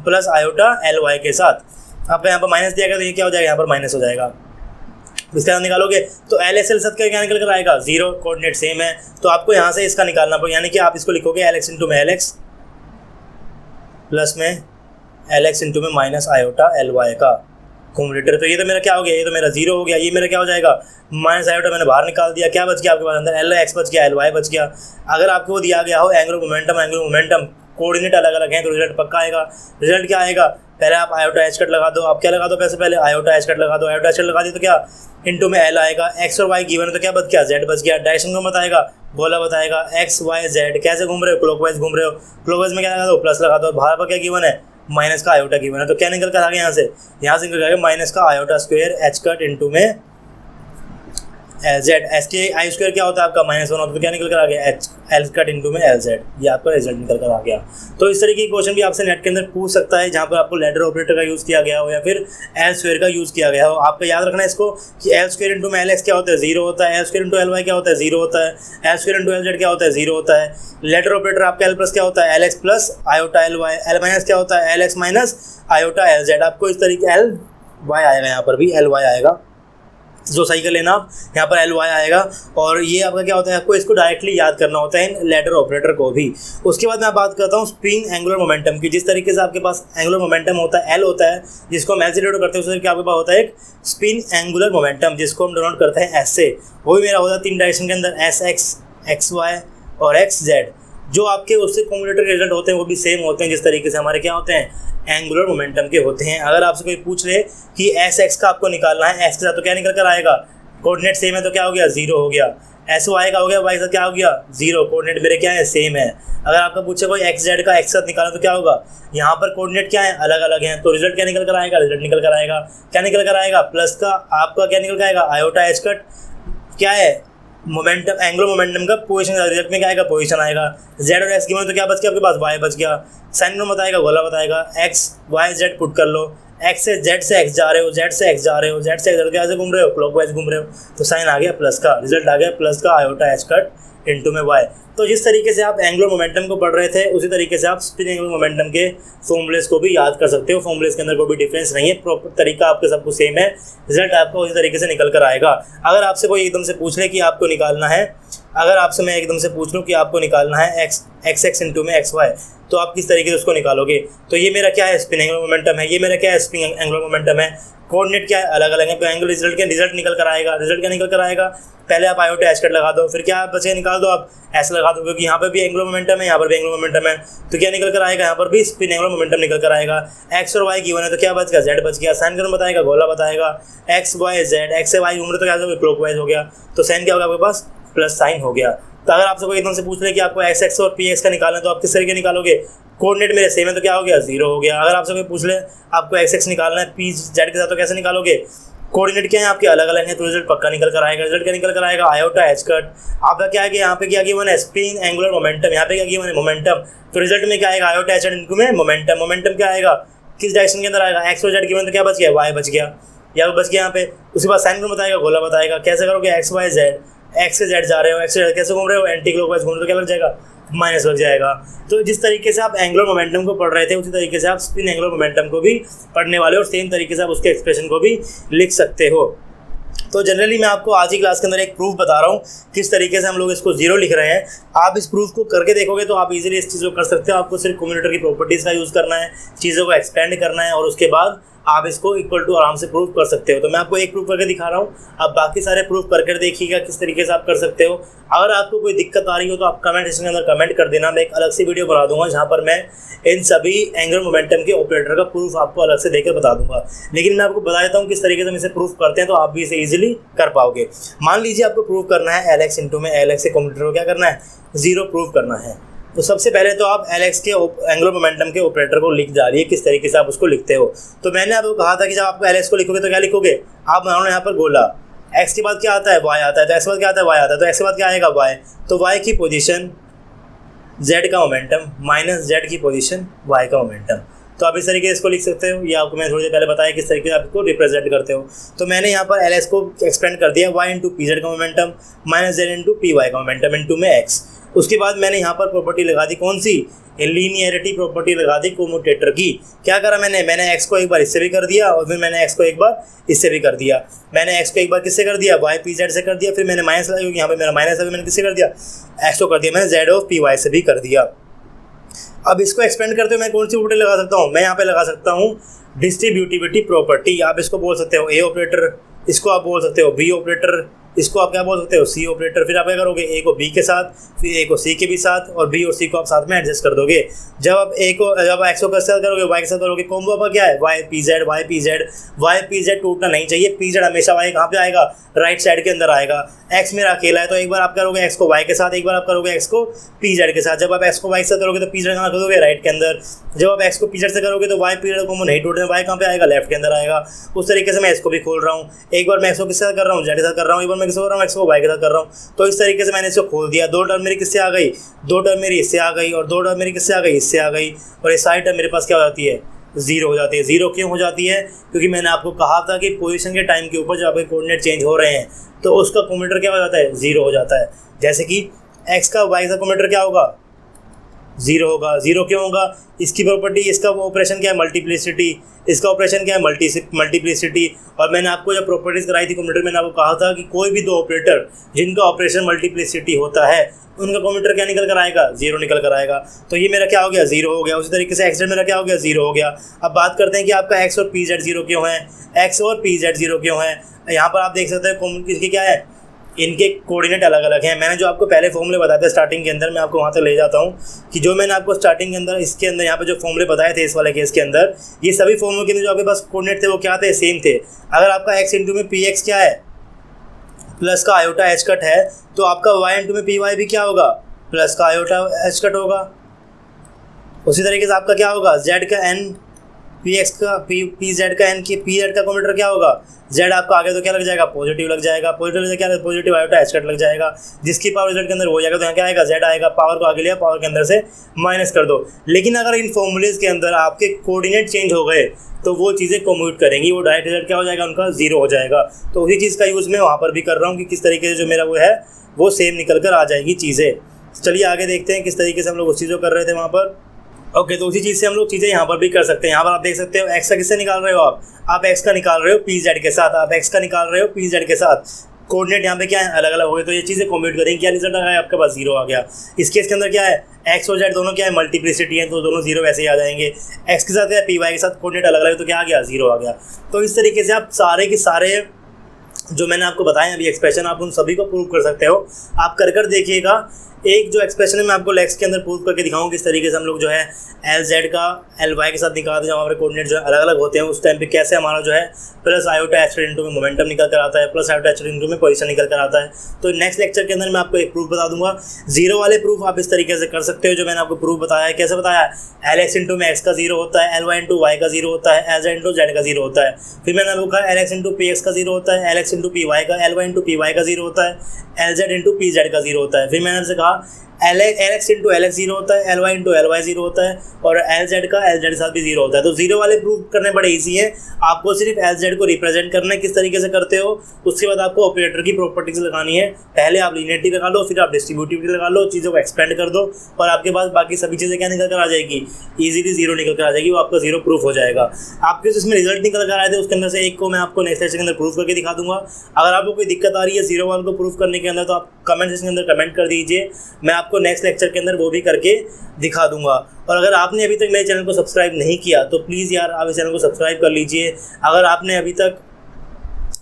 प्लस आयोटा एल वाई के साथ। आपका यहाँ पर माइनस दिया गया तो ये क्या हो जाएगा, यहाँ पर माइनस हो जाएगा। इसका निकालोगे तो एल एस एल सद का क्या निकल कर आएगा, 0, कोऑर्डिनेट सेम है, तो आपको यहाँ से इसका निकालना पड़ेगा, यानी कि आप इसको लिखोगे एल एक्स इंटू में एल एक्स प्लस में एल एक्स इंटू में माइनस आयोटा एल वाई का कॉम्बिनेटर। तो ये तो मेरा क्या हो गया, ये तो मेरा 0 हो गया, ये मेरा क्या हो जाएगा माइनस आयोटा मैंने बाहर निकाल दिया, क्या बच गया आपके पास अंदर, एल एक्स बच गया, एल वाई बच गया। अगर आपको वो दिया गया हो एंगुलर मोमेंटम कोऑर्डिनेट अलग अलग हैं तो रिजल्ट पक्का आएगा। रिजल्ट क्या आएगा, पहले आप आयोटा एच कट लगा दो, आप क्या लगा दो, पैसे पहले आयोटा एच कट लगा दो, आयोटा एच कट लगा दी तो क्या इंटू में एल आएगा, एक्स और वाई गिवन है तो क्या बच गया, जेड बच गया। डायरेक्शन को बताएगा, गोला बताएगा, एक्स वाई जेड, कैसे घूम रहे हो, क्लॉकवाइज घूम रहे हो, क्लॉकवाइज में क्या लगा दो, प्लस लगा दो, बाहर पर क्या गिवन है, माइनस का आयोटा गिवन है, तो क्या निकल कर आ गया यहाँ से निकल कर माइनस का iota square h cut into में एल जेड। एस के आई स्क्वायर क्या होता है आपका -1 होता है, तो क्या निकल कर आ गया एच एल कट इंटू में एल जेड, ये आपका रिजल्ट निकल कर आ गया। तो इस तरीके की क्वेश्चन भी आपसे नेट के अंदर पूछ सकता है, जहाँ पर आपको लैडर ऑपरेटर का यूज़ किया गया हो या फिर एल स्क्वायर का यूज़ किया गया हो। आपको याद रखना है इसको कि एल स्क्वायर इंटू में एल एक्स क्या होता है, 0 होता है, L square into L y क्या होता है, 0 होता है, L square into L z क्या होता है, 0 होता है। लैडर ऑपरेटर आपका एल प्लस क्या होता है, L x plus iota L y, L minus क्या होता है, L x minus iota L z. आपको इस तरीके एल वाई आएगा, यहाँ पर भी एल वाई आएगा, जो सही कर लेना आप, यहाँ पर एल वाई आएगा। और ये आपका क्या होता है, आपको इसको डायरेक्टली याद करना होता है इन लैडर ऑपरेटर को भी। उसके बाद मैं बात करता हूँ स्पिन एंगुलर मोमेंटम की। जिस तरीके से आपके पास एंगुलर मोमेंटम होता है एल होता है, जिसको हम एल से डिनोट करते हैं, उस तरीके आपके पास होता है एक स्पिन एंगुलर मोमेंटम, जिसको हम डिनोट करते हैं एस से। वो भी मेरा होता है 3 डायरेक्शन के अंदर, एस एक्स, एक्स वाई और एक्स जेड। जो आपके उससे कॉम्बिनेटर के रिजल्ट होते हैं वो भी सेम होते हैं, जिस तरीके से हमारे क्या होते हैं एंगुलर मोमेंटम के होते हैं। अगर आपसे कोई पूछ ले कि एस एक्स का आपको निकालना है, एस के साथ तो क्या निकल कर आएगा, कोऑर्डिनेट सेम है तो क्या हो गया, 0 हो गया। एस वाई का हो गया, वाई का क्या हो गया, 0, कोऑर्डिनेट मेरे क्या है, सेम है। अगर आपका पूछे कोई एक्स जेड का एक्स साथ निकालना तो क्या होगा, यहाँ पर कोऑर्डिनेट क्या है, अलग अलग हैं, तो रिजल्ट क्या निकल कर आएगा, रिजल्ट निकल कर आएगा, क्या निकल कर आएगा, प्लस का आपका क्या निकल कर आएगा, आयोटा एच कट क्या है, मोमेंटम एंगुलर मोमेंटम का पोजीशन, रिजल्ट में क्या आएगा, पोजीशन आएगा। जेड और एक्स की तो क्या बच गया आपके पास, वाई बच गया। साइन में बताएगा, गोला बताएगा, एक्स वाई जेड पुट कर लो, एक्स से जेड से एक्स जा रहे हो, जेड से एक्स जा रहे हो, जेड से एक्स कैसे घूम रहे हो, क्लॉकवाइज घूम रहे हो, तो साइन आ गया प्लस का, रिजल्ट आ गया प्लस का आयोटा एच कट इंटू में वाई। तो जिस तरीके से आप एंगुलर मोमेंटम को पढ़ रहे थे, उसी तरीके से आप स्पिन एंगुलर मोमेंटम के फॉर्मूलेस को भी याद कर सकते हो। फॉर्मूलेस के अंदर कोई भी डिफरेंस नहीं है, प्रॉपर तरीका आपके सब कुछ सेम है, रिजल्ट आपका उसी तरीके से निकल कर आएगा। अगर आपसे कोई एकदम से पूछ ले कि आपको निकालना है, अगर आपसे मैं एकदम से पूछ लूँ कि आपको निकालना है एक्स एक्स इंटू में एक्स वाई, तो आप किस तरीके से उसको निकालोगे। तो ये मेरा क्या है, स्पिन एंगुलर मोमेंटम है, ये मेरा क्या है, स्पिन एंगुलर मोमेंटम है। कोऑर्डिनेट क्या है, अलग अलग है, तो एंगुलर रिजल्ट निकल कर आएगा। रिजल्ट क्या निकल कर आएगा, पहले आप आयोटा एच कट लगा दो, फिर क्या बचे निकाल दो आप एस लगा दो, क्योंकि यहाँ पर भी एंगुलर मोमेंटम है, यहाँ पर भी एंगुलर मोमेंटम है, तो क्या निकल कर आएगा, यहाँ पर भी स्पिन एंगुलर मोमेंटम निकल कर आएगा। एक्स और वाई गिवन है तो क्या बच गया, जेड बच गया। साइन कौन बताएगा, गोला बताएगा, एक्स वाई जेड, एक्स से वाई घूम रहे तो क्या हो गया, क्लॉकवाइज हो गया, तो साइन क्या होगा आपके पास, प्लस साइन हो गया। तो अगर आपसे कोई एकदम से पूछ ले कि आपको एक्स एक्स और पी एक्स का निकालना है, तो आप किस तरीके निकालोगे, कोऑर्डिनेट मेरे सेम है तो क्या हो गया, 0 हो गया। अगर आपसे कोई पूछ ले आपको एक्स एक्स निकालना है पी जेड के साथ, तो कैसे निकालोगे, कोऑर्डिनेट क्या है आपके अलग अलग हैं, तो रिजल्ट पक्का निकल कर आएगा। रिजल्ट क्या निकल कर आएगा, आयोटा एच कट। आपका क्या है कि यहाँ पे क्या गिवन है, स्पिन एंगुलर मोमेंटम, यहाँ पे क्या गिवन है, मोमेंटम, तो रिजल्ट में क्या आएगा, आयोटा एच कट इनटू में मोमेंटम। मोमेंटम क्या आएगा, किस डायरेक्शन के अंदर आएगा, एक्स और जेड गिवन तो क्या बच गया, वाई बच गया, या बच गया यहाँ पे। उसके बाद साइन कौन बताएगा, गोला बताएगा, कैसे करोगे, एक्स वाई जेड, एक्स से जेड जा रहे हो, एक्स से जेड कैसे घूम रहे हो, एंटी क्लॉकवाइज घूम रहे हो, तो क्या लग जाएगा, माइनस लग जाएगा। तो जिस तरीके से आप एंगुलर मोमेंटम को पढ़ रहे थे, उसी तरीके से आप स्पिन एंगुलर मोमेंटम को भी पढ़ने वाले, और सेम तरीके से आप उसके एक्सप्रेशन को भी लिख सकते हो। तो जनरली मैं आपको आज ही क्लास के अंदर एक प्रूफ बता रहा हूँ किस तरीके से हम लोग इसको 0 लिख रहे हैं। आप इस प्रूफ को करके देखोगे तो आप इजीली इस चीज़ को कर सकते हो। आपको सिर्फ कम्यूटेटर की प्रॉपर्टीज़ का यूज़ करना है, चीज़ों को एक्सपेंड करना है, और उसके बाद आप इसको इक्वल टू आराम से प्रूफ कर सकते हो। तो मैं आपको एक प्रूफ करके दिखा रहा हूँ, आप बाकी सारे प्रूफ करके देखिएगा किस तरीके से आप कर सकते हो। अगर आपको कोई दिक्कत आ रही हो तो आप कमेंट सेक्शन के अंदर कमेंट कर देना, मैं एक अलग से वीडियो बना दूंगा जहाँ पर मैं इन सभी एंगुलर मोमेंटम के ऑपरेटर का प्रूफ आपको अलग से देकर बता दूंगा। लेकिन मैं आपको बता देता हूँ किस तरीके से हम इसे प्रूफ करते हैं, तो आप भी इसे ईजिली कर पाओगे। मान लीजिए आपको प्रूफ करना है एल एक्स इंटू में एल एक्स के कॉम्प्यूटर को क्या करना है, 0 प्रूफ करना है। तो सबसे पहले तो आप एल एक्स के एंगुलर मोमेंटम के ऑपरेटर को लिख डालिए, किस तरीके से आप उसको लिखते हो। तो मैंने आपको कहा था कि जब आपको एल एक्स को लिखोगे तो क्या लिखोगे, आप मान लो यहाँ पर गोला, एक्स के बाद क्या आता है, वाई आता है, तो एक्स के बाद क्या आता है, वाई आता है, तो एक्स के बाद क्या आएगा, वाई, तो वाई की पोजीशन जेड का मोमेंटम माइनस जेड की पोजीशन वाई का मोमेंटम। तो आप इस तरीके से इसको लिख सकते हो। ये आपको मैं थोड़ी देर पहले बताया किस तरीके से आप इसको रिप्रेजेंट करते हो। तो मैंने यहाँ पर एल एक्स को एक्सपेंड कर दिया, वाई इंटू पी जेड का momentum minus z into p y का मोमेंटम इंटू में एक्स। उसके बाद मैंने यहाँ पर प्रॉपर्टी लगा दी कौन सी, लीनियरिटी प्रॉपर्टी लगा दी कोम्यूटेटर की। क्या करा मैंने एक्स को एक बार इससे भी कर दिया और फिर मैंने एक्स को एक बार इससे भी कर दिया। मैंने एक्स को एक बार किससे कर दिया, वाई पी जेड से कर दिया। फिर मैंने माइनस लगा क्योंकि यहाँ पे मेरा माइनस है, मैंने किससे कर दिया, एक्स को कर दिया। मैंने जेड ऑफ पी वाई से भी कर दिया। अब इसको एक्सपेंड करते हुए मैं कौन सी प्रॉपर्टी लगा सकता हूँ, मैं यहाँ पे लगा सकता हूँ डिस्ट्रीब्यूटिविटी प्रॉपर्टी। आप इसको बोल सकते हो ए ऑपरेटर, इसको आप बोल सकते हो बी ऑपरेटर, इसको आप क्या बोल सकते हो, सी ऑपरेटर। फिर आप क्या करोगे, ए को बी के साथ, फिर ए को सी के भी साथ, और बी और सी को आप साथ में एडजस्ट कर दोगे। जब आप एक्स को साथ करोगे, वाई के साथ करोगे, कॉम्बो आपका क्या है, y p z, y p z. Y p z टूटना नहीं चाहिए, पी जेड हमेशा वाई कहाँ पे आएगा, राइट साइड के अंदर आएगा। एक्स मेरा अकेला है तो एक बार आप करोगे एक्स को वाई के साथ, एक बार आप करोगे एक्स को पी जेड के साथ। जब आप एक्स को वाई के साथ करोगे तो पी जेड कहाँ करोगे, राइट के अंदर। जब आप एक्स को पी जेड से करोगे तो वाई पी जेड कॉम्बो नहीं टूटने, वाई कहाँ पे आएगा, लेफ्ट के अंदर आएगा। उस तरीके से मैं इसको भी खोल रहा हूँ। एक बार मैं एक्स को किसके साथ कर रहा हूँ, जेड के साथ कर रहा हूँ, एक बार मैं किसको कर रहा हूँ, एक्स को वाई के साथ कर रहा हूँ। तो इस तरीके से मैंने इसको खोल दिया। दो टर्म मेरी किससे आ गई, दो टर्म मेरी इससे आ गई, और दो टर्म मेरी किससे आ गई, इससे आ गई। और ये सारी टर्म मेरे पास क्या हो जाती है, जीरो हो जाती है। जीरो क्यों हो जाती है, क्योंकि मैंने आपको कहा था कि पोजीशन के टाइम के ऊपर जब आपके कोऑर्डिनेट चेंज हो रहे हैं तो उसका कोमीटर क्या हो जाता है, जीरो हो जाता है। जैसे कि एक्स का वाई का कोमीटर क्या होगा, जीरो होगा। जीरो क्यों होगा, इसकी प्रॉपर्टी, इसका ऑपरेशन क्या है, मल्टीप्लिसिटी, इसका ऑपरेशन क्या है, मल्टीप्लिसिटी। और मैंने आपको जब प्रॉपर्टीज कराई थी कंप्यूटर, मैंने आपको कहा था कि कोई भी दो ऑपरेटर जिनका ऑपरेशन मल्टीप्लिसिटी होता है उनका कंप्यूटर क्या निकल कर आएगा, जीरो निकल कर आएगा। तो ये मेरा क्या हो गया, जीरो हो गया। उसी तरीके से एक्स जेड मेरा क्या हो गया, जीरो हो गया। अब बात करते हैं कि आपका एक्स और पी जेड जीरो क्यों है, एक्स और पी जेड जीरो क्यों है। यहाँ पर आप देख सकते हैं इसकी क्या है, इनके कोऑर्डिनेट अलग अलग हैं। मैंने जो आपको पहले फॉर्मूले बताए थे स्टार्टिंग के अंदर, मैं आपको वहाँ तक ले जाता हूँ कि जो मैंने आपको स्टार्टिंग के अंदर इसके अंदर यहाँ पे जो फॉर्मूले बताए थे इस वाले केस के अंदर, ये सभी फॉर्मूले के अंदर जो आपके पास कोऑर्डिनेट थे वो क्या थे, सेम थे। अगर आपका एक्स इंटू में पी एक्स क्या है, प्लस का आयोटा एच कट है, तो आपका वाई इंटू में पी वाई भी क्या होगा, प्लस का आयोटा एच कट होगा। उसी तरीके से आपका क्या होगा, जेड का एन पी एक्स का पी जेड का एन की पी जेड का कोमीटर क्या होगा, जेड आपका आगे तो क्या लग जाएगा, पॉजिटिव लग जाएगा। पॉजिटिव से क्या, पॉजिटिव आयोटा एच कट लग जाएगा। जिसकी पावर जेड के अंदर हो जाएगा तो यहाँ क्या आएगा, जेड आएगा। पावर को आगे लिया, पावर के अंदर से माइनस कर दो। लेकिन अगर इन फॉर्मूलेज के अंदर आपके कोऑर्डिनेट चेंज हो गए तो वो चीज़ें कम्यूट करेंगी, वो डायरेक्ट रिजल्ट क्या हो जाएगा, उनका जीरो हो जाएगा। तो उसी चीज़ का यूज़ मैं वहाँ पर भी कर रहा हूँ कि किस तरीके से जो मेरा वो है वो सेम निकल कर आ जाएगी चीज़ें। चलिए आगे देखते हैं किस तरीके से हम लोग उस चीज़ को कर रहे थे वहाँ पर। ओके, तो उसी चीज़ से हम लोग चीज़ें यहाँ पर भी कर सकते हैं। यहाँ पर आप देख सकते हो एक्स का किससे निकाल रहे हो, आप एक्स का निकाल रहे हो पी जेड के साथ, आप एक्स का निकाल रहे हो पी जेड के साथ। कोऑर्डिनेट यहाँ पे क्या है, अलग अलग हो गए, तो ये चीज़ें कम्यूट करेंगे, क्या रिजल्ट आया आपके पास, जीरो आ गया। इस केस के अंदर क्या है, एक्स और जेड दोनों क्या है, मल्टीप्लिसिटी है, तो दोनों जीरो वैसे ही आ जाएंगे। एक्स के साथ क्या है, पी वाई के साथ कोऑर्डिनेट अलग अलग, तो क्या आ गया, जीरो आ गया। तो इस तरीके से आप सारे के सारे जो मैंने आपको बताया अभी एक्सप्रेशन, आप उन सभी को प्रूव कर सकते हो। आप कर देखिएगा। एक जो एक्सप्रेशन है मैं आपको लेक्स के अंदर प्रूव करके दिखाऊँ किस तरीके से हम लोग जो है एल जेड का एल वाई के साथ निकालते हैं, जब हमारे कोऑर्डिनेट जो है अलग अलग होते हैं उस टाइम पे कैसे हमारा जो है प्लस आयोटा एच इंटू में मोमेंटम निकल कर आता है, प्लस आयोटा एच इंटू में पोजीशन निकल कर आता है। तो नेक्स्ट लेक्चर के अंदर मैं आपको एक प्रूफ बता दूंगा। जीरो वाले प्रूफ आप इस तरीके से कर सकते हो जो मैंने आपको प्रूफ बताया है। कैसे बताया है, एल एक्स इंटू में एक्स का जीरो होता है, एल वाई इंटू वाई का जीरो होता है, एल जेड इंटू जेड का जीरो होता है। फिर मैंने आपको कहा L x into p x का जीरो होता है, L x into p y का, L y into p y का जीरो होता है, L z into p z का जीरो होता है। फिर मैंने आपसे कहा L x into L x zero होता है, L y into L y zero होता है, और एल जेड का एल जेड के साथ भी जीरो होता है। तो जीरो वाले प्रूव करने बड़े इजी है। आपको सिर्फ एल जेड को रिप्रेजेंट करना है, किस तरीके से करते हो। उसके बाद आपको ऑपरेटर की प्रॉपर्टीज लगानी है। पहले आप लीनियरिटी लगा लो, फिर आप डिस्ट्रीब्यूटिविटी लगा लो, चीज़ों को एक्सपेंड कर दो, और आपके पास बाकी सभी चीज़ें क्या निकल कर आ जाएगी, ईजिली जीरो निकल कर आ जाएगी। वो आपका जीरो प्रूफ हो जाएगा। आपके जिसमें रिजल्ट निकल कर आए थे उसके अंदर से एक को मैं आपको नेक्स्ट लेक्चर के अंदर प्रूफ करके दिखा दूंगा। अगर आपको कोई दिक्कत आ रही है जीरो वाले को प्रूफ करने के अंदर तो आप कमेंट सेक्शन के अंदर कमेंट कर दीजिए, मैं आपको नेक्स्ट लेक्चर के अंदर वो भी करके दिखा दूंगा। और अगर आपने अभी तक मेरे चैनल को सब्सक्राइब नहीं किया तो प्लीज़ यार आप इस चैनल को सब्सक्राइब कर लीजिए। अगर आपने अभी तक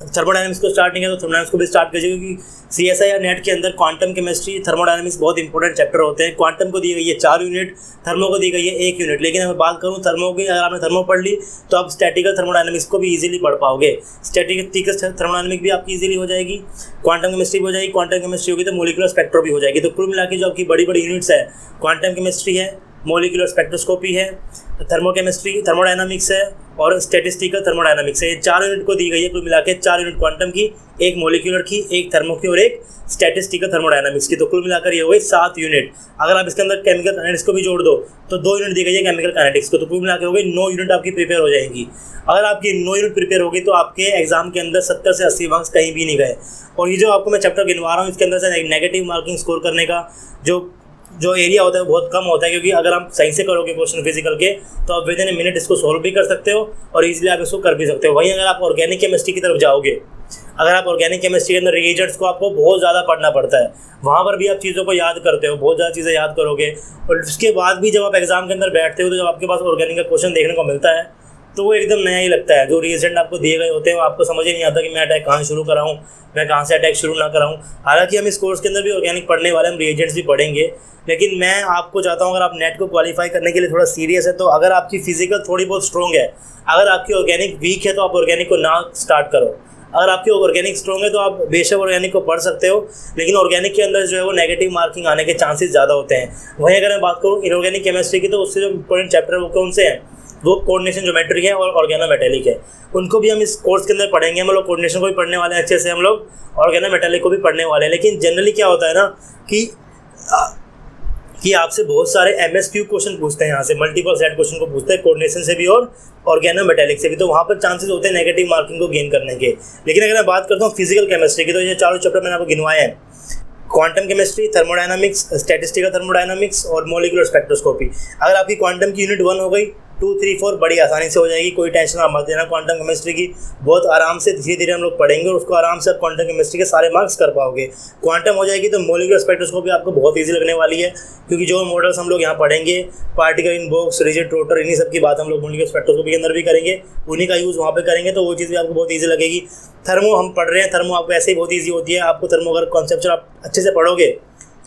थर्मोडायनामिक्स को स्टार्ट नहीं किया तो थर्मोडायनामिक्स को भी स्टार्ट कीजिए, क्योंकि CSI या नेट के अंदर क्वांटम केमिस्ट्री, थर्मोडायनामिक्स बहुत इंपॉर्टेंट चैप्टर होते हैं। क्वांटम को दी गई है 4 यूनिट, थर्मो को दी गई है 1 यूनिट। लेकिन अगर बात करूँ थर्मो की, अगर आपने थर्मो पढ़ ली तो आप स्टैटिकल थर्मोडायनामिक्स को भी इजीली पढ़ पाओगे। स्टैटिकल थर्मोडायनामिक्स भी आपकी इजीली हो जाएगी, क्वांटम केमिस्ट्री भी हो जाएगी। क्वांटम केमिस्ट्री होगी तो मोलिकुलर स्पेक्ट्रो भी हो जाएगी। तो कुल मिला के जो आपकी बड़ी बड़ी यूनिट्स है, क्वांटम केमिस्ट्री है, मोलिकुलर स्पेक्ट्रोस्कोपी है, थर्मोकेमिस्ट्री, थर्मोडायनामिक्स है, और स्टैटिस्टिकल थर्मोडायनामिक्स है। ये 4 यूनिट को दी गई है कुल मिला के, 4 यूनिट क्वांटम की, 1 मोलिकुलर की, 1 थर्मो की और 1 स्टैटिस्टिकल थर्मोडायनामिक्स की। तो कुल मिलाकर ये हो गई 7 यूनिट। अगर आप इसके अंदर केमिकल काइनेटिक्स को भी जोड़ दो तो 2 यूनिट दी गई है केमिकल काइनेटिक्स को। तो कुल मिलाकर हो गई 9 यूनिट आपकी प्रिपेयर हो जाएंगी। अगर आपकी 9 यूनिट प्रिपेयर होगी तो आपके एग्जाम के अंदर 70 से 80 मार्क्स कहीं भी नहीं गए। और ये जो आपको मैं चैप्टर गिनवा रहा हूँ इसके अंदर से नेगेटिव मार्किंग स्कोर करने का जो जो एरिया होता है वो बहुत कम होता है, क्योंकि अगर आप सही से करोगे क्वेश्चन फिजिकल के तो आप विद इन ए मिनट इसको सॉल्व भी कर सकते हो और इजीली आप इसको कर भी सकते हो। वहीं अगर आप ऑर्गेनिक केमिस्ट्री की तरफ जाओगे, अगर आप ऑर्गेनिक केमिस्ट्री के अंदर रिएजेंट्स को आपको बहुत ज़्यादा पढ़ना पड़ता है, वहाँ पर भी आप चीज़ों को याद करते हो, बहुत ज़्यादा चीज़ें याद करोगे, और उसके बाद भी जब आप एग्जाम के अंदर बैठते हो तो जब आपके पास ऑर्गेनिक का क्वेश्चन देखने को मिलता है तो वो एकदम नया ही लगता है। जो रिएजेंट आपको दिए गए होते हैं वो आपको समझ ही नहीं आता कि मैं अटैक कहाँ शुरू कराऊँ, मैं कहाँ से अटैक शुरू ना कराऊँ। हालांकि हम इस कोर्स के अंदर भी ऑर्गेनिक पढ़ने वाले, हम रिएजेंट्स भी पढ़ेंगे, लेकिन मैं आपको चाहता हूँ अगर आप नेट को क्वालिफाई करने के लिए थोड़ा सीरियस है तो अगर आपकी फिजिकल थोड़ी बहुत स्ट्रॉन्ग है, अगर आपकी ऑर्गेनिक वीक है तो आप ऑर्गेनिक को ना स्टार्ट करो। अगर आपकी ऑर्गेनिक स्ट्रॉन्ग है तो आप बेशक ऑर्गेनिक को पढ़ सकते हो, लेकिन ऑर्गेनिक के अंदर जो है वो नेगेटिव मार्किंग आने के चांसेस ज़्यादा होते हैं। वहीं अगर मैं बात करूँ इनऑर्गेनिक केमिस्ट्री की तो उससे जो इंपॉर्टेंट चैप्टर वो कौन से हैं, वो कोऑर्डिनेशन ज्योमेट्री है और ऑर्गेनोमेटेलिक है। उनको भी हम इस कोर्स के अंदर पढ़ेंगे। हम लोग कोऑर्डिनेशन को भी पढ़ने वाले हैं अच्छे से, हम लोग ऑर्गेनोमेटेलिक को भी पढ़ने वाले हैं। लेकिन जनरली क्या होता है ना कि आपसे बहुत सारे MSQ क्वेश्चन पूछते हैं, यहाँ से मल्टीपल सेट क्वेश्चन को पूछते हैं कोऑर्डिनेशन से भी और ऑर्गेनोमेटेलिक से भी, तो वहाँ पर चांसेस होते हैं नेगेटिव मार्किंग को गेन करने के। लेकिन अगर मैं बात करता हूँ फिजिकल केमिस्ट्री की तो ये चारों चैप्टर मैंने आपको गिनवाए हैं, quantum chemistry, thermodynamics, statistical thermodynamics और मॉलिक्यूलर स्पेक्ट्रोस्कोपी। अगर आपकी क्वांटम की यूनिट 1 हो गई, 2, 3, 4 बड़ी आसानी से हो जाएगी, कोई टेंशन आप मत लेना। क्वांटम केमिस्ट्री की बहुत आराम से धीरे धीरे हम लोग पढ़ेंगे और उसको आराम से आप क्वांटम केमिस्ट्री के सारे मार्क्स कर पाओगे। क्वांटम हो जाएगी तो मॉलिक्यूलर स्पेक्ट्रोस्कोपी आपको बहुत ईजी लगने वाली है, क्योंकि जो मॉडल्स हम लोग यहाँ पढ़ेंगे, particle in box, rigid rotor, इन्हीं सब की बात हम लोग मॉलिक्यूलर स्पेक्ट्रोस्कोपी के अंदर भी करेंगे, उन्हीं का यूज़ वहाँ पर करेंगे, तो वो चीज़ भी आपको बहुत ईजी लगेगी। थर्मो हम पढ़ रहे हैं, थर्मो आपको ऐसे ही बहुत ईजी होती है। आपको थर्मो अगर कॉन्सेप्चुअल आप अच्छे से पढ़ोगे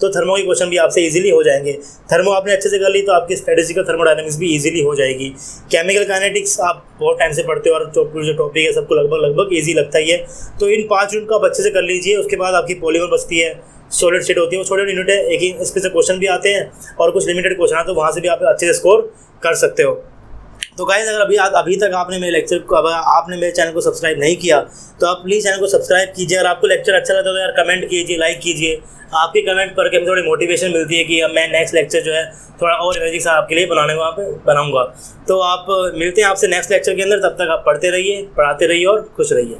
तो थर्मो के क्वेश्चन भी आपसे इजीली हो जाएंगे। थर्मो आपने अच्छे से कर ली तो आपकी स्टैटिस्टिकल थर्मोडायनामिक्स भी इजीली हो जाएगी। केमिकल काइनेटिक्स आप बहुत टाइम से पढ़ते हो और जो टॉपिक है सबको लगभग इजी लगता ही है, तो इन 5 यूनिट को आप अच्छे से कर लीजिए। उसके बाद आपकी पॉलीमर बचती है, सॉलिड स्टेट होती है, वो सॉलिड यूनिट है, एक ही इस पे से क्वेश्चन भी आते हैं और कुछ लिमिटेड क्वेश्चन आते हैं, तो वहाँ से भी आप अच्छे से स्कोर कर सकते हो। तो गाइस अगर अभी तक आपने मेरे लेक्चर को, अगर आपने मेरे चैनल को सब्सक्राइब नहीं किया तो आप प्लीज़ चैनल को सब्सक्राइब कीजिए। अगर आपको लेक्चर अच्छा लगता है तो यार कमेंट कीजिए, लाइक कीजिए। आपके कमेंट पढ़ के हमें थोड़ी मोटिवेशन मिलती है कि अब मैं नेक्स्ट लेक्चर जो है थोड़ा और एनर्जी से आपके लिए बनाऊंगा। तो आप मिलते हैं आपसे नेक्स्ट लेक्चर के अंदर, तब तक आप पढ़ते रहिए, पढ़ाते रहिए और खुश रहिए।